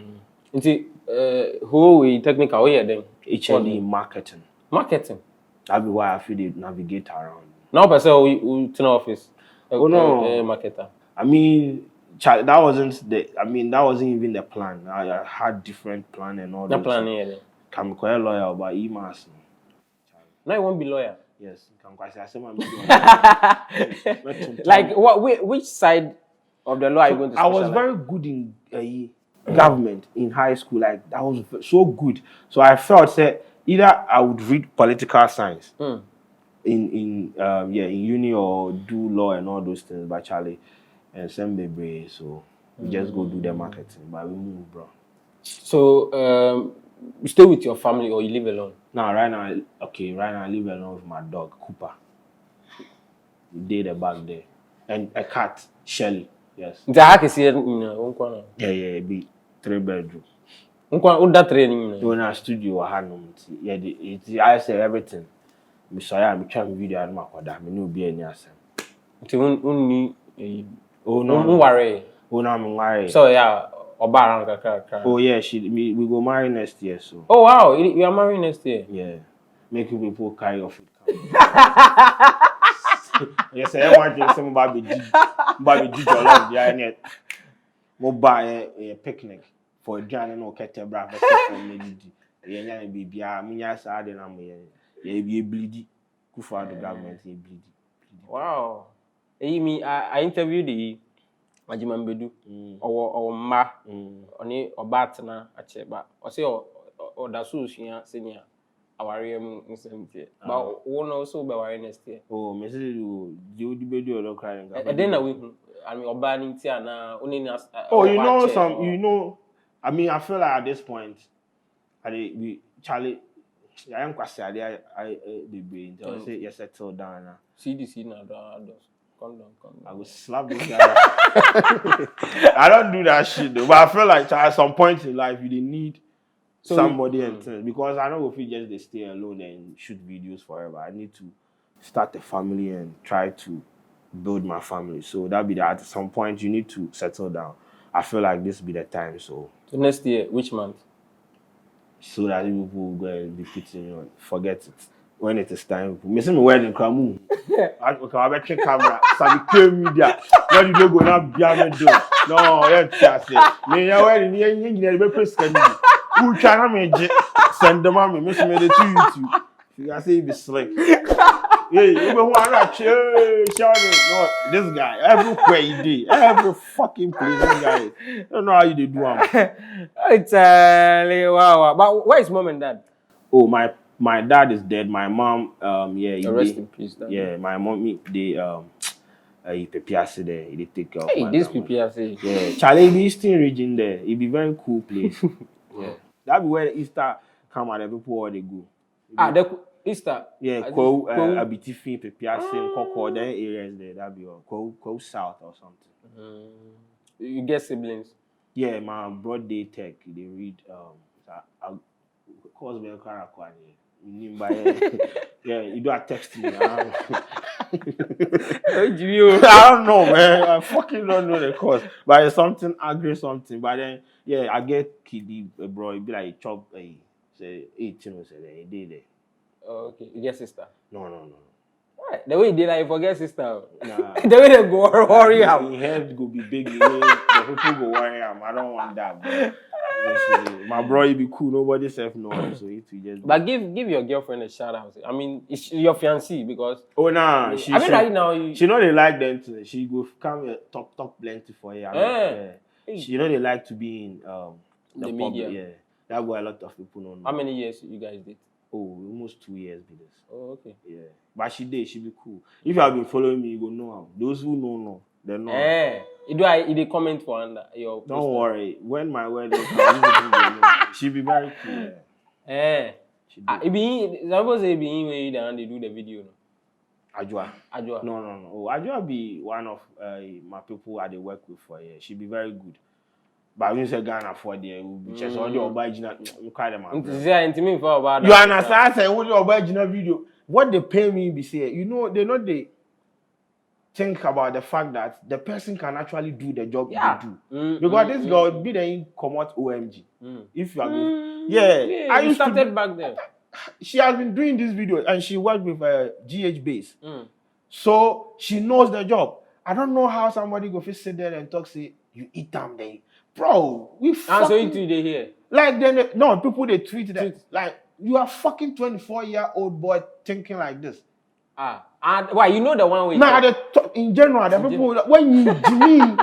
Who we technical here then? HLE marketing. Marketing. That be why I feel they navigate around. Now, person we to office. Oh no, marketer. I mean, that wasn't even the plan. I had different plan and all. The plan here. Can be a lawyer, but emails. Now you won't be lawyer. Yes, can quite say like what? Which side of the law are you going to? I was very good in government in high school. Like that was so good. So I felt that either I would read political science in uni or do law and all those things. But Charlie and some baby, so we just go do the marketing. But we move, bro. So you stay with your family or you live alone? No, right now I live alone with my dog, Cooper. We did a back there. And a cat, Shelly. Yes. Yeah, be 3 bedroom. That training. You in a studio, I say everything. I'm trying video and I no be any answer. Oh no, worry. Oh no, I'm worried. So yeah. Oh yeah, we go marry next year, so. Oh wow, you are married next year? Yeah. Make people carry your food. Yes, I want to some baby jollof yeah net. Mo buy a picnic for Jan and Okete bra for me. Yeah, baby, munya sa de na mo yeah. Yeah, be bleedy. Kufa the government e bleedy. Wow. I interviewed the Majimambedu or ma oni obatna acheba o say o da so sua senior aware mu nsemtie but won also be aware next year. Oh me say you bedu o cry and then we oba ni ti ana oni oh you know I mean I feel like at this point we Charlie I am kwase ade I the brain so say you settle down now CDC na do Condom. I will slap this guy. I don't do that shit though. But I feel like at some point in life you need somebody and things because I know if you just stay alone and shoot videos forever. I need to start a family and try to build my family. So that be that at some point you need to settle down. I feel like this be the time. So next year, which month? So that people will go and be putting on. Forget it. When it is time, me see me wedding kramu. I be check camera. SammyKay media. Now the logo now be am do. No, yeah, say. Me ya wedding, you be press can you. Who try me send them on me see me the to YouTube. You can say be slick. Yeah, you be want to Sheldon. No, this guy everywhere he did, every fucking place this guy. I don't know how you do am. It's wow. But where is mom and dad? Oh, my dad is dead. My mom, rest in peace. Yeah, my mom, they Pepiase there. They take care of my this Pepiase. Yeah, Charlie, the Eastern region there. It be very cool place. Yeah, that be where the Easter come and the people where they go. The Easter. Yeah, Abeiku Santana, Pepiase, Koko, then areas there. That be all. Go south or something. You get siblings? Yeah, my broad day tech. They read course me yeah, you do a text me. I don't know, man. I fucking don't know the course. But it's something agree something. But then yeah, I get kiddie, bro. It be like chop say 18 or say a day there. Oh, okay. You get sister? No. Right. The way they like forget sister. Nah. The way they go worry am. Your head go be big. The people go worry am. I don't want that, bro. My bro, you be cool. Nobody self knows. So it will just. But give your girlfriend a shout out. I mean, it's your fiancée because. Oh nah, she right now. She know they like them too. She go come talk plenty for you. Yeah. She know they like to be in the media. Yeah, that why a lot of people know. How many years you guys did? Oh, almost 2 years be this. Oh, okay. Yeah, but she be cool. If you have been following me, you go know her. Those who know, they know. They comment for under your. Don't worry. When my wedding comes, she be very cool. Yeah. It be suppose it be when you down they do the video. No? Ajua. No. Oh, Ajua be one of my people I they work with for yeah. She be very good. But when you say Ghana for there, will be just all the original. You call them. You understand? I say all the original video. What they pay me be say, they think about the fact that the person can actually do the job they do. Because this girl be the come out OMG. If you are good. I used started back there. She has been doing this video and she worked with GH Base. So she knows the job. I don't know how somebody go sit there and talk, say, you eat them then. Bro, we fucking... so you they hear? Like, people, they tweet that. Like, you are fucking 24-year-old boy thinking like this. And why? You know the one way? In general, the people, when you mean...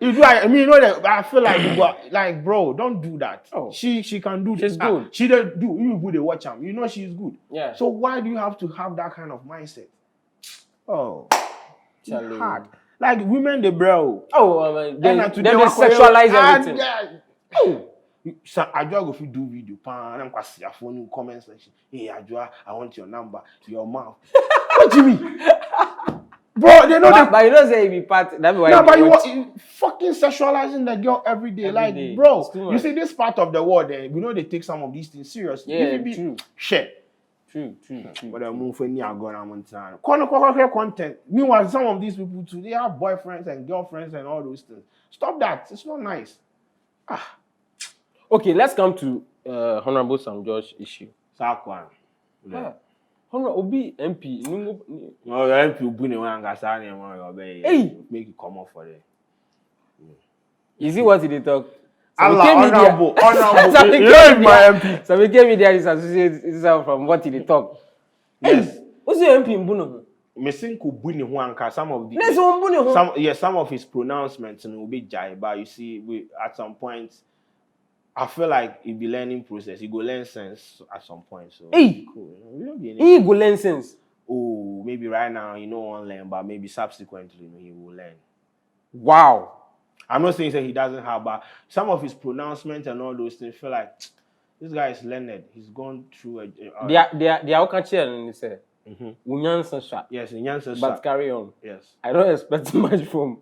You do, I mean, that I feel like you got, like, bro, don't do that. Oh. She can do this. She's good. She don't do. You go they watch her. You know she's good. Yeah. So why do you have to have that kind of mindset? Oh, it's hard. Like women, the bro. Oh, they sexualize everything. So Ajua go fit do video. Pan, I'm see your phone in comment section. Hey Ajua, I want your number, your mouth. What do you mean? Bro, they know but you don't say it be part. That's why. No, but you fucking sexualizing the girl every day. Like, bro, you see this part of the world, we know they take some of these things seriously. Yeah, true. Shit. True. But I move for content. Meanwhile, some of these people too, they have boyfriends and girlfriends and all those things. Stop that. It's not nice. Okay, let's come to Honorable Sam George issue. Sarkwan. Honorable Obi MP. No, MP Ubuni Wangasani, hey, make it come off for them. You see what they talk? Honorable. SammyKay media is associated itself from what he talk. Yes. What's your MP in Buno? Some of his pronouncements will be jai, but you see, at some point, I feel like it be learning process. He go learn sense at some point. So cool. He go learn sense. Oh, maybe right now he won't learn, but maybe subsequently he will learn. Wow. I'm not saying that he doesn't have, but some of his pronouncements and all those things feel like this guy is learned. He's gone through they are catching and say, yes, but carry on. Yes, I don't expect much from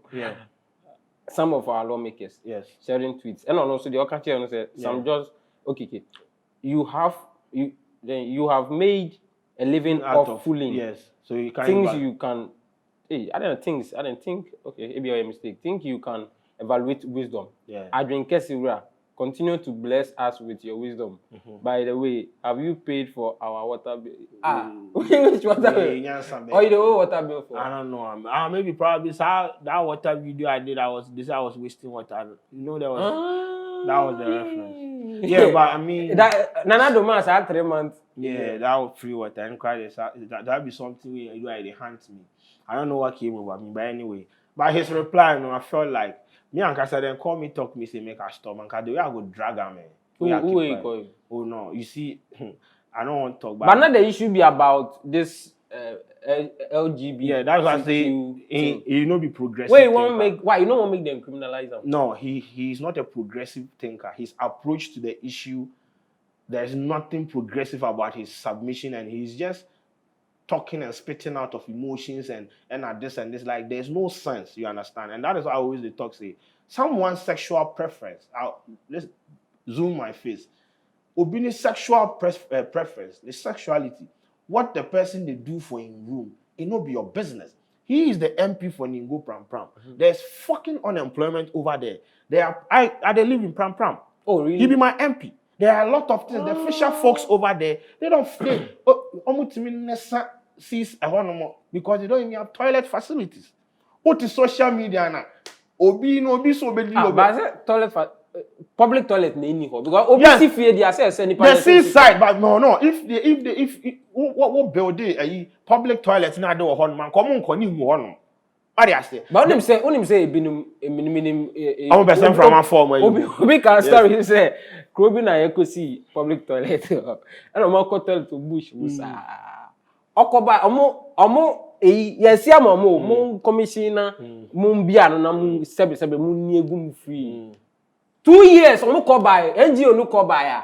some of our lawmakers. Yes, sharing tweets and also the catching and say some just okay. You have made a living out of fooling. Yes, so you can things you can. Hey, I don't think. Okay, maybe a mistake. Think you can evaluate wisdom. Yeah. Adrinkesira, continue to bless us with your wisdom. By the way, have you paid for our water bill? Which water bill? Or you the whole water bill for? I don't know. Maybe probably that water video I did. I was wasting water. You know that was the reference. Yeah, but I mean that Nana Domas had 3 months. Yeah, that was free water and cry. That'd be something where you they hand me. I don't know what came over me, but anyway. But his reply, I felt like me and Kasa then call me, talk me, say make a stop, and the way I go drag him, man. Who are you calling? Oh no, you see, I don't want to talk about. But not the issue be about this LGBT. Yeah, that's what I say. He not be progressive. Wait, you don't want make them criminalize him? No, he's not a progressive thinker. His approach to the issue, there's nothing progressive about his submission, and he's just talking and spitting out of emotions and at this and this. Like, there's no sense, you understand? And that is why I always the talk say, someone's sexual preference, let's zoom my face. Obini sexual preference, the sexuality, what the person they do for in room, it not be your business. He is the MP for Ningo Pram Pram. There's fucking unemployment over there. I they live in Pram Pram. Oh, really? He be my MP. There are a lot of things. The fisher folks over there, they don't sees a home because they don't even have toilet facilities. What is social media now? Obi no be so bad. But toilet public toilet because obviously fear they say the seaside, but no. If what build a public toilet na do hon man come on ni mu hon. What I say? But onim say binum minim I'm person from a form obi can story say krobi na ekosi public toilet and o ko toilet to bush musa okoba omo yes am mo commissioner mo bia no na mo sebe mo ni egum free 2 years omo ko buy NGO no ko buy a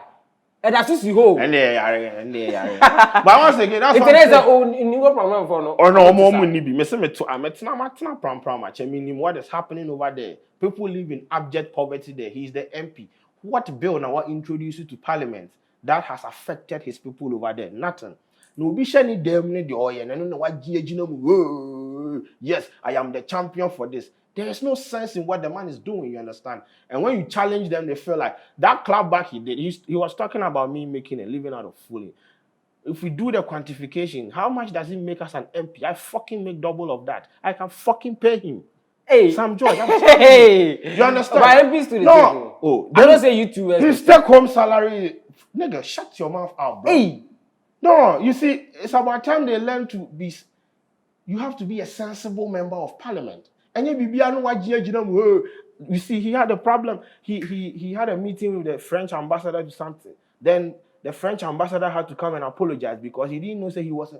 e da sisi ho and there but once again that's what it is a problem for no or no omo ni bi me say me to ametna pram ache meaning what is happening over there. People live in abject poverty there. He's the MP. What bill now what introduce you to parliament that has affected his people over there? Nothing. No be shani dem ne the oil and no what yes, I am the champion for this. There is no sense in what the man is doing, you understand? And when you challenge them, they feel like that clap back he did. He was talking about me making a living out of fooling. If we do the quantification, how much does it make us an MP? I fucking make double of that. I can fucking pay him. Hey, Sam George. Hey, you understand? But MPs to the no. table. Oh, I don't say YouTubers. His take-home salary, nigga, shut your mouth out, bro. Hey, no, you see, it's about time they learn to be. You have to be a sensible member of parliament. And you see, he had a problem. He had a meeting with the French ambassador to something. Then the French ambassador had to come and apologize because he didn't know say he was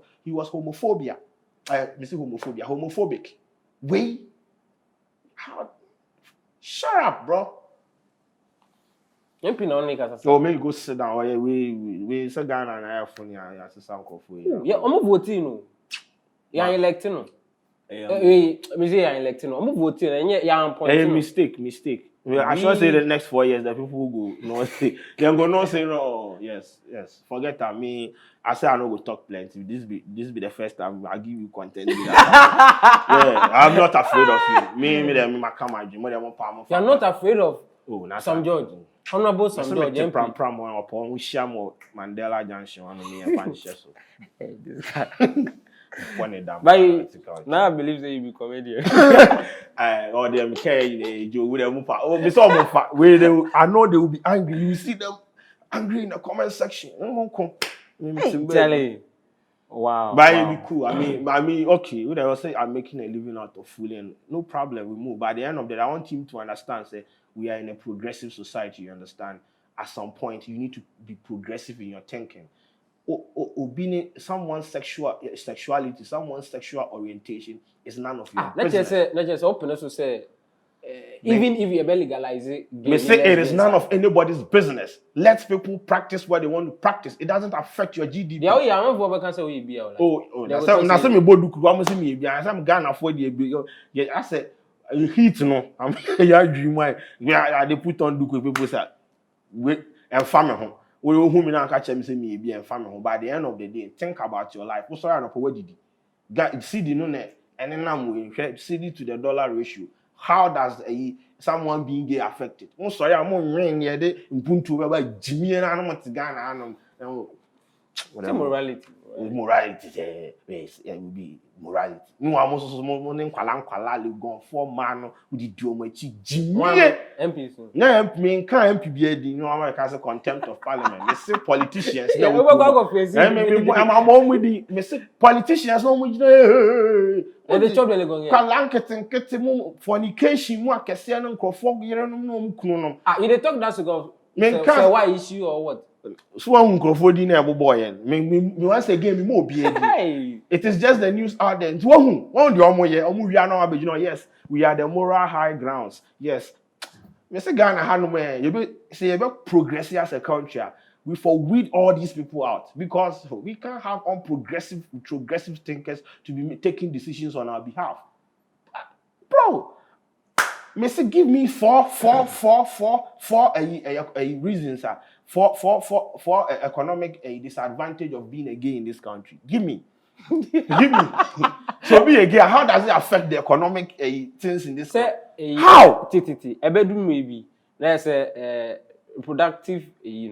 homophobic. Wait. Shut up, bro. So maybe go sit down. We say Ghana and I phone ya yeah, I'm voting no. Yeah, electing no. Me say I'm electing no. I'm voting and yeah, I'm pointing. Mistake. I should say the next 4 years that people will go no say. They're gonna say no. Yes. Forget that. Me, I say I know go talk plenty. This be the first time I give you content. Yeah, I'm not afraid of you. Me, my camera. You're not afraid of Sam George. Honorable Sam George. Pram upon we share more Mandela Junction on me and Panches. But now I believe that you be comedian. Or them carry Joe with them. I know they will be angry. You see them angry in the comment section. Wow. But it be cool. I mean, okay. When I was saying I'm making a living out of fooling, no problem. We move. But at the end of the day, I want him to understand. Say we are in a progressive society. You understand? At some point, you need to be progressive in your thinking. Being someone's sexuality, someone's sexual orientation is none of your business. Let's just open us to say, even if you legalize it, it is none of anybody's business. Let people practice what they want to practice. It doesn't affect your GDP. Yeah, I'm for can say we be. Now say me boduku, I'm say me be. I'm Ghana for the. Yeah, I said heat no. I'm yeah dream why. Yeah, they put on duku. People say wait and family home. We who me now catch me say me be and family home. By the end of the day, think about your life. What's sorry no what did you? See the no net and then now we CD to the dollar ratio. How does someone being gay affected? Oh, sorry, I'm on rain here. They impuntu about Jimmy and I'm not Ghana. Morality. Morality, yes, it will be morality. No, I'm also morning Kwalan gone 4 man who did do my Jimmy. MP. No, me can't MP. No, I'm a contempt of parliament. They say politicians. I'm on with the politicians. No, and the children going here. Fornication, more Cassian and Crawford, you know, you they talk that's a why issue or what? So one Crawford in a boy, me once again, me more be. It is just the news out there. One yes, we are the moral high grounds. Yes. Mr. Ghana, you say about progressive as a country. we weed all these people out because we can't have progressive thinkers to be taking decisions on our behalf. Bro, Mr. Give me four reasons for economic disadvantage of being a gay in this country. Give me. So being a gay, how does it affect the economic things in this country? How? Maybe let's say reproductive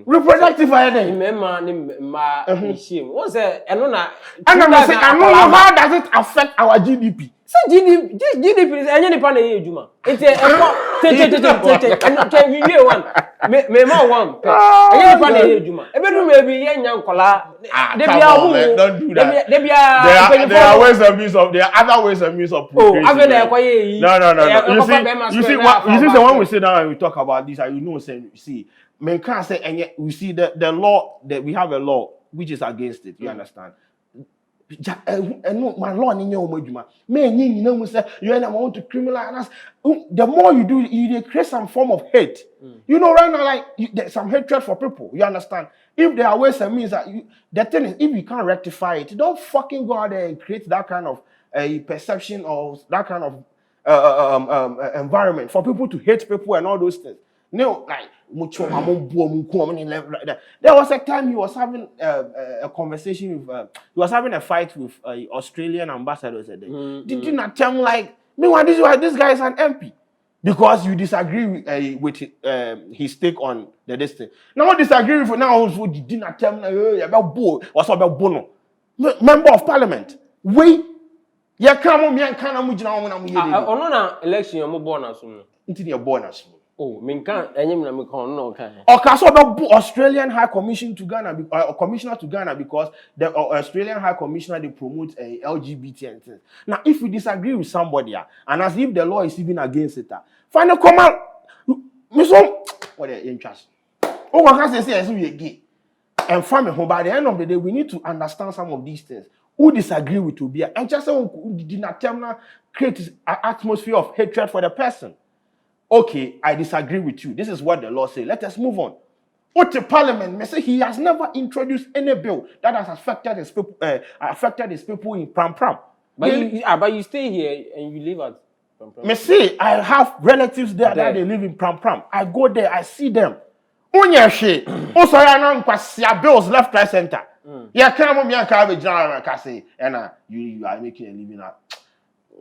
reproductive what's that? I don't know how does it affect our GDP? GDP is any pan a juma. It's a one. Me more one. Any pan a juma. Ebedum maybe yen yankola. Don't do that. There are ways and means of. There are other ways and means of procreation. No. You see when we sit down and we talk about this, you know, see, men can't say, and yet we see the law that we have a law which is against it. You understand? No, my law in your mojuma. You know, you want to criminalize. The more you do, you create some form of hate. You know, right now, like there's some hatred for people. You understand? If there are ways and means that the thing is, if you can't rectify it, don't fucking go out there and create that kind of a perception or that kind of environment for people to hate people and all those things. No, like there was a time he was having a conversation with he was having a fight with Australian ambassadors. Did you not tell me like meanwhile this guy is an MP because you disagree with his take on the distance. Now disagree with now did not tell me about Bono member of parliament. We ya come me and can election you're born as soon. Into your bonus. Oh, minkan enyim na mikon no kan. Okay, so about Australian High Commission to Ghana, Commissioner to Ghana, because the Australian High Commissioner they promote LGBT and things. Now, if we disagree with somebody, and as if the law is even against it, find a command. What the interest? Oh, I can't say we are gay. And from home, by the end of the day, we need to understand some of these things. Who disagree with Tobia and just did not create an atmosphere of hatred for the person. Okay, I disagree with you. This is what the law says. Let us move on. What the parliament may say he has never introduced any bill that has affected his people in Pram Pram. But you stay here and you live at Pram Pram. Me say I have relatives there that they live in Pram Pram. I go there, I see them. Onyeshe. Also, I know bills left, right, center. Yeah, come me and carve general say, and you are making a living out.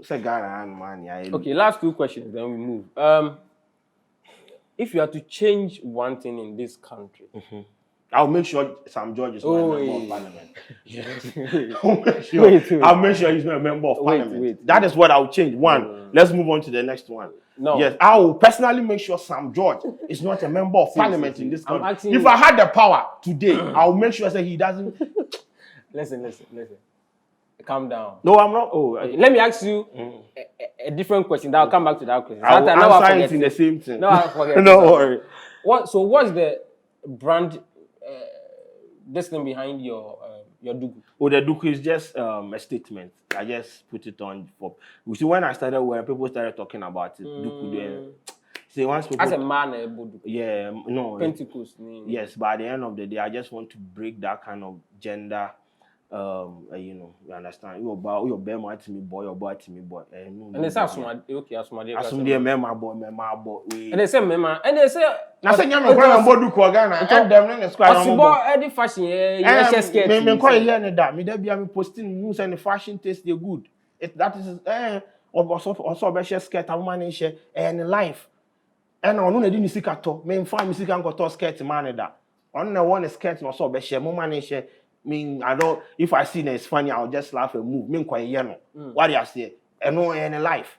Okay, last two questions, then we move. If you are to change one thing in this country, I'll make sure Sam George is not a member of parliament. Yes. I'll make sure he's not a member of parliament. That is what I'll change. One. Let's move on to the next one. No. Yes, I will personally make sure Sam George is not a member of parliament in this country. If you... I had the power today, I'll make sure that he doesn't. Listen. Calm down. No, I'm not. Oh, let me ask you a different question. I'll come back to that question. I'll answer it in the same thing. No, I forget. No worry. So what's the brand? This thing behind your duku? Oh, the duku is just a statement. I just put it on for. You see, when I started, when people started talking about it, duku then. See, once people. As a man, yeah, no. Pentecost. Yes, but at the end of the day, I just want to break that kind of gender. You know, you understand. Your bear might to me boy, your boy to me boy. And they say okay, assume member boy. And they say member, and they say. I say nyame kwa na bodu ko Ghana. And them na square na mo. Edi fashion yes skirt. Me call here na that. Me dey be am posting news and the fashion taste dey good. That is also be share skirt a woman in share and life. And onu na di ni sika to. Me mfa mi sika nko to skirt man da. On na one skirt no so be share mo man in share. I don't. If I see that it's funny, I'll just laugh and move. What do you say? And no any life.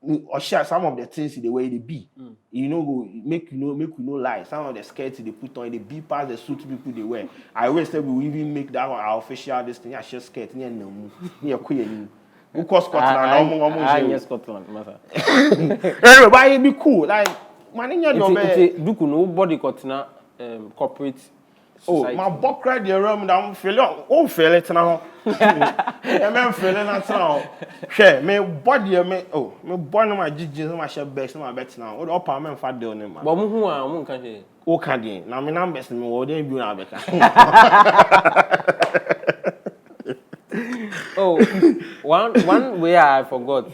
Or share some of the things the way they be. You know, make you know lie. Some of the skirts they put on, the be past the suit people they wear. I always say we even make that one our official this thing. I share skirt near no. Near Queen. Who cost Scotland? I'm Scotland, matter. Anyway, but it be cool. Like man, you know, do nobody got corporate. society. My book right the room down feel it now. I'm feeling that now. Share me body me me born my jijis my share best my bet now. What up am fat deal man. But who are can say? O can dey. Na me numbers me wo dey bi na beka. Oh, one way I forgot.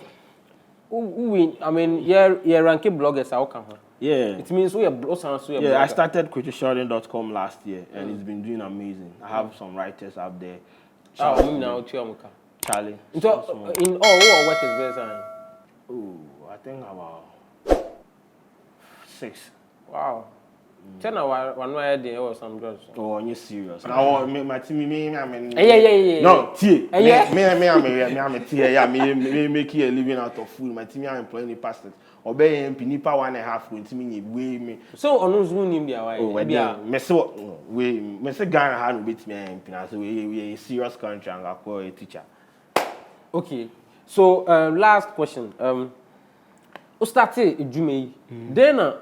I mean, yeah, ranking bloggers how come? Yeah. It means we are bloggers. Yeah, I started KojoSheldon.com last year and it's been doing amazing. I have some writers up there. Oh, me now Charlie. In all, who work is best? Oh, I think about 6. Wow. Tell now one way there or some drugs. Oh, you serious? Now, my team, me, I mean. Yeah. No, tea. Yeah. Me, tea. Yeah, me make a living out of food. My team, I'm employing the pastors. Obey him, Pinipa 1.5 with me, way me. So on who's name there? Oh, yeah. Me so we say Ghana had to beat me and Pina. So we a serious country and I call a teacher. Okay. So last question. We started in June. Then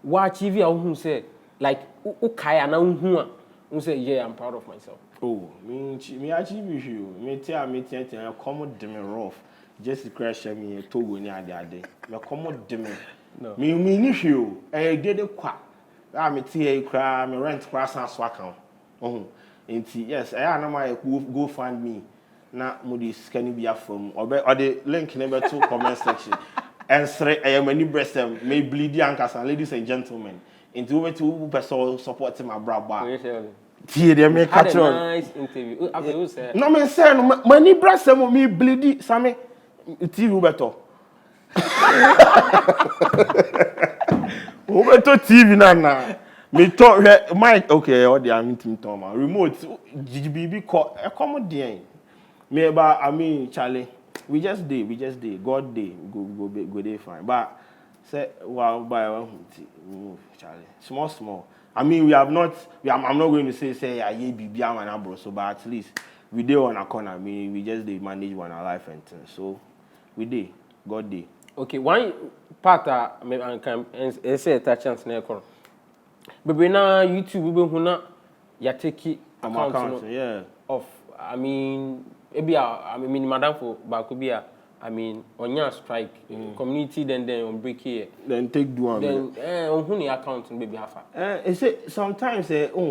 what achieve who say like ukaya na who say yeah I'm proud of myself. Oh, me achieve you. Me tell come dem rough. Just crash me Togo ni ade. Me come dem. No. Me ni hwe. Did kwa. Me tie kra me rent kra san so account. Enti yes, na my go find me. Na mo di scan bi afom. Or the link never to comment section. And I am a new breast, may bleed and ladies and gentlemen. Into over to person supporting my brother. Tea, they make a nice interview. No, man, say, my new breast, me bleedy, Sammy. Tea, Roberto. Over to TV now. Me talk, Mike, okay, or the meeting, Thomas. Remote, GBB call a comedy. Me about, I mean, Charlie. We just did. God did. Go day fine. But say well by move, Charlie. Small. I mean I'm not going to say I be man bro. So but at least we did on a corner. I mean we just did manage one our life and things. So we did. God did. Okay, one part I can say a chance na corner. But now YouTube we be huna ya take account yeah. Of I mean maybe I mean madam for Bakubia I mean on your strike community then on break here then take do one then on who account maybe hafa sometimes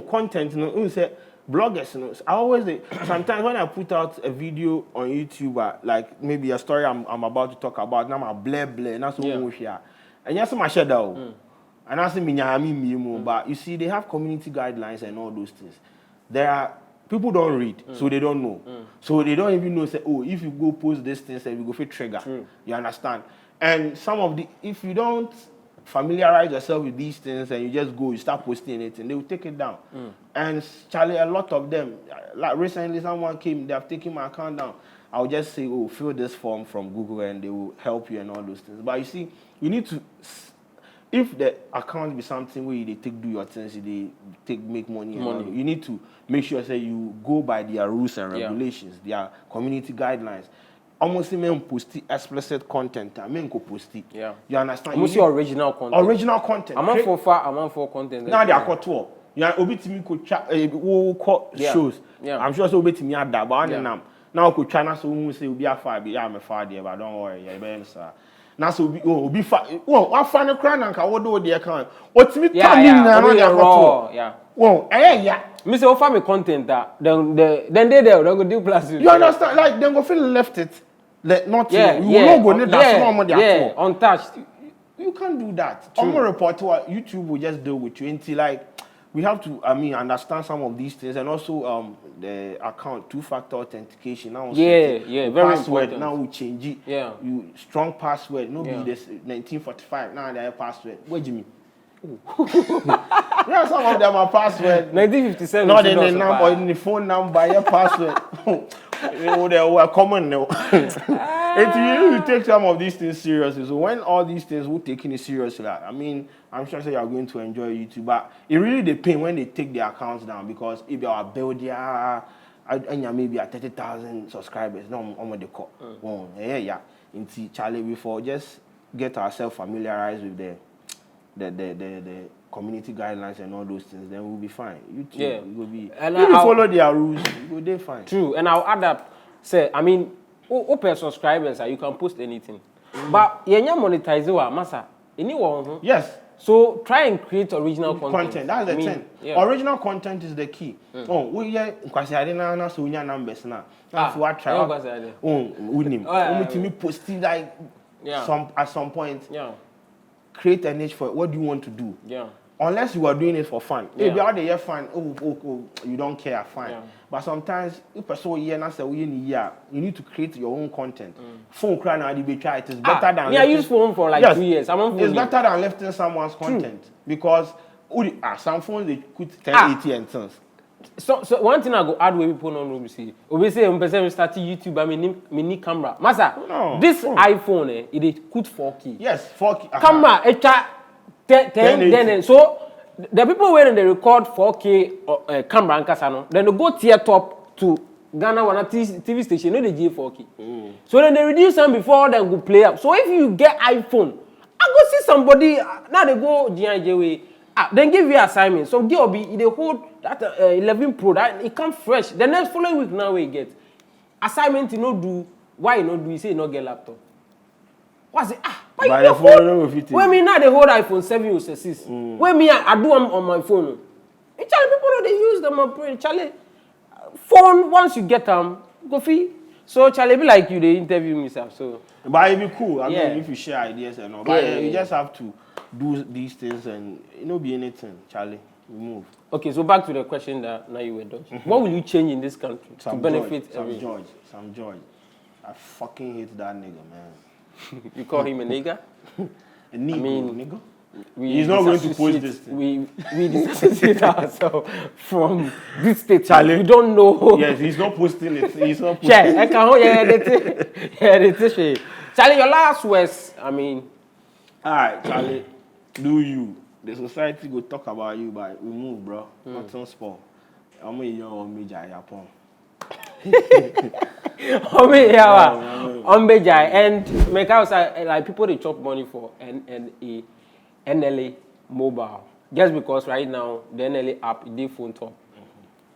content say bloggers I always sometimes when I put out a video on YouTube like maybe a story I'm about to talk about now my blah that's what we share and yes my shadow and I say me but you see they have community guidelines and all those things. There are people don't read, so they don't know. So they don't even know, say, oh, if you go post this thing, say, we go for trigger. You understand? And some of if you don't familiarize yourself with these things and you just go, you start posting it, and they will take it down. And Charlie, a lot of them, like recently someone came, they have taken my account down. I'll just say, oh, fill this form from Google and they will help you and all those things. But you see, you need to, if the account be something where they take do your things, they make money. You need to make sure say you go by their rules and regulations, their community guidelines. Almost even post explicit content. I mean, go post it. Yeah. You understand? Almost your original content. Original content. I'm on for content. Now they are called tour. You are obi to me could shows. Yeah. I'm sure so obi to me at that, but now could China so we say be a far, be I'm a far there, but don't worry, yeah, sir. Now so be far. What final crown and what do the account? What's me coming now? Yeah. Well, yeah. Me say offer me content that then they go do plus. You understand? Like then go feel left it. Like not you will not go need that small money at all. Untouched. You can't do that. I'm a reporter. YouTube will just deal with you until like we have to understand some of these things and also the account 2-factor authentication now. Very password important. now we change it. Yeah. You strong password. No be this 1945 now they have password. What do you mean? Yeah, some of them are password. 1957. Not in the number, in the phone number, your password. They were common now. And you take some of these things seriously. So when all these things will taking it seriously, I mean, I'm sure you are going to enjoy YouTube. But it really depends when they take their accounts down because if you are building, and you maybe at 30,000 subscribers, no, I'm the call. Yeah. In Charlie, before just get ourselves familiarized with the community guidelines and all those things, then we'll be fine. You too, Yeah. you will be. And If you follow their rules, you will be fine. True, and I'll add up. Say, I mean, open subscribers, you can post anything. But you monetize masa. Anyone? Yes. So try and create original content. That's the thing. Yeah. Original content is the key. Oh, we because I didn't know so your numbers now. That's what try. We need. We post like at some point. Yeah. Create a niche for it. What do you want to do? Yeah. Unless you are doing it for fun. Yeah. If you are there fun, you don't care, fine. Yeah. But sometimes if a so year you need to create your own content. Phone cry now it is better than I use phone for like 2 years. It's better than lifting someone's content because some phones they could 1080 and things. So one thing I go add where people don't know see. Obviously, I'm starting YouTube. I mean, mini camera. Masa, this iPhone it could 4K. Yes, 4K. Camera, it's 10. So the people when they record 4K camera and casano, then they go tier top to Ghana one TV station. No, they give 4K. So then they reduce them before they go play up. So if you get iPhone, I go see somebody now they go GIJ way. Then give you assignment. So GOB they hold that 11 Pro that it come fresh. The next following week now we get assignment. You know do why you not do? You say you not get laptop. What's it? But you hold. When me now they hold iPhone 7 or 6. When me I do them on my phone. Charlie people know they use them on print. Charlie phone once you get them go free. So Charlie be like you they interview me stuff. So but it be cool. I mean if you share ideas and all. But you just have to do these things and it no be anything, Charlie. We move. Okay, so back to the question that now you were dodging. What will you change in this country to benefit everyone? Some George. I fucking hate that nigga, man. You call him a nigga? A nigga? He's not going to post this thing. We disassociate ourselves from this state. Charlie, we don't know. Yes, he's not posting it. He's not posting it. Charlie, your last words, I mean. Alright, Charlie, do you. The society will talk about you, but we move, bro. Nothing sport. I'm a young major Japan. And make out like people they chop money for NLA mobile. Just because right now the NLA app is phone top.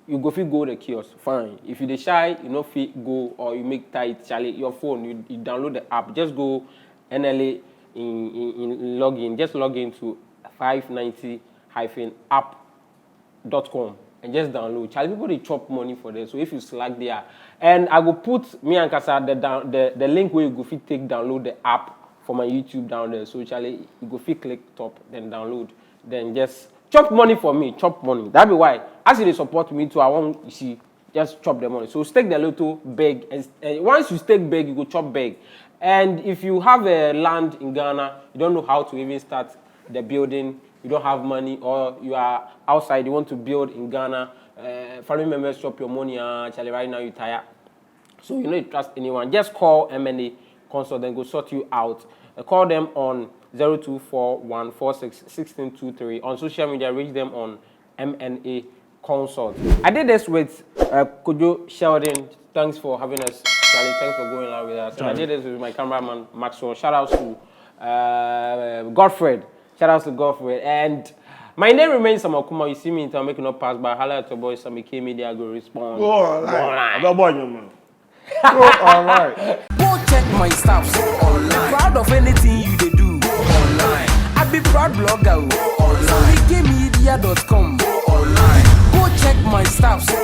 You go the kiosk, fine. If you shy, you know fit go or you make tight, Charlie, your phone, you download the app. Just go NLA in login. Just log into 590-app.com and just download. Charlie, people they chop money for this. So if you select there, and I will put me and Kasa the link where you go fit take download the app for my YouTube down there. So Charlie, you go fit click top, then download, then just chop money for me. Chop money. That be why. As they support me too, I want you see just chop the money. So stake the little beg, and once you stake beg, you go chop beg. And if you have a land in Ghana, you don't know how to even start the building, you don't have money, or you are outside, you want to build in Ghana, family members chop your money, Charlie, right now you're tired. So you don't trust anyone. Just call M&A Consult, then go sort you out. Call them on 0241461623. On social media, reach them on M&A Consult. I did this with Kojo Sheldon. Thanks for having us, Charlie. Thanks for going out with us. And I did this with my cameraman, Maxwell. Shout out to Godfred. Shout out to Godfred. And my name remains Samakuma. You see me in town making up pass by. Holla at your boy, SammyKay Media. Go respond. Go online. Go online. Go check my stuff so online. Proud of anything you they do. Go online. I be proud blogger. Go online. SammyKaymedia.com. Go online. Go check my stuff so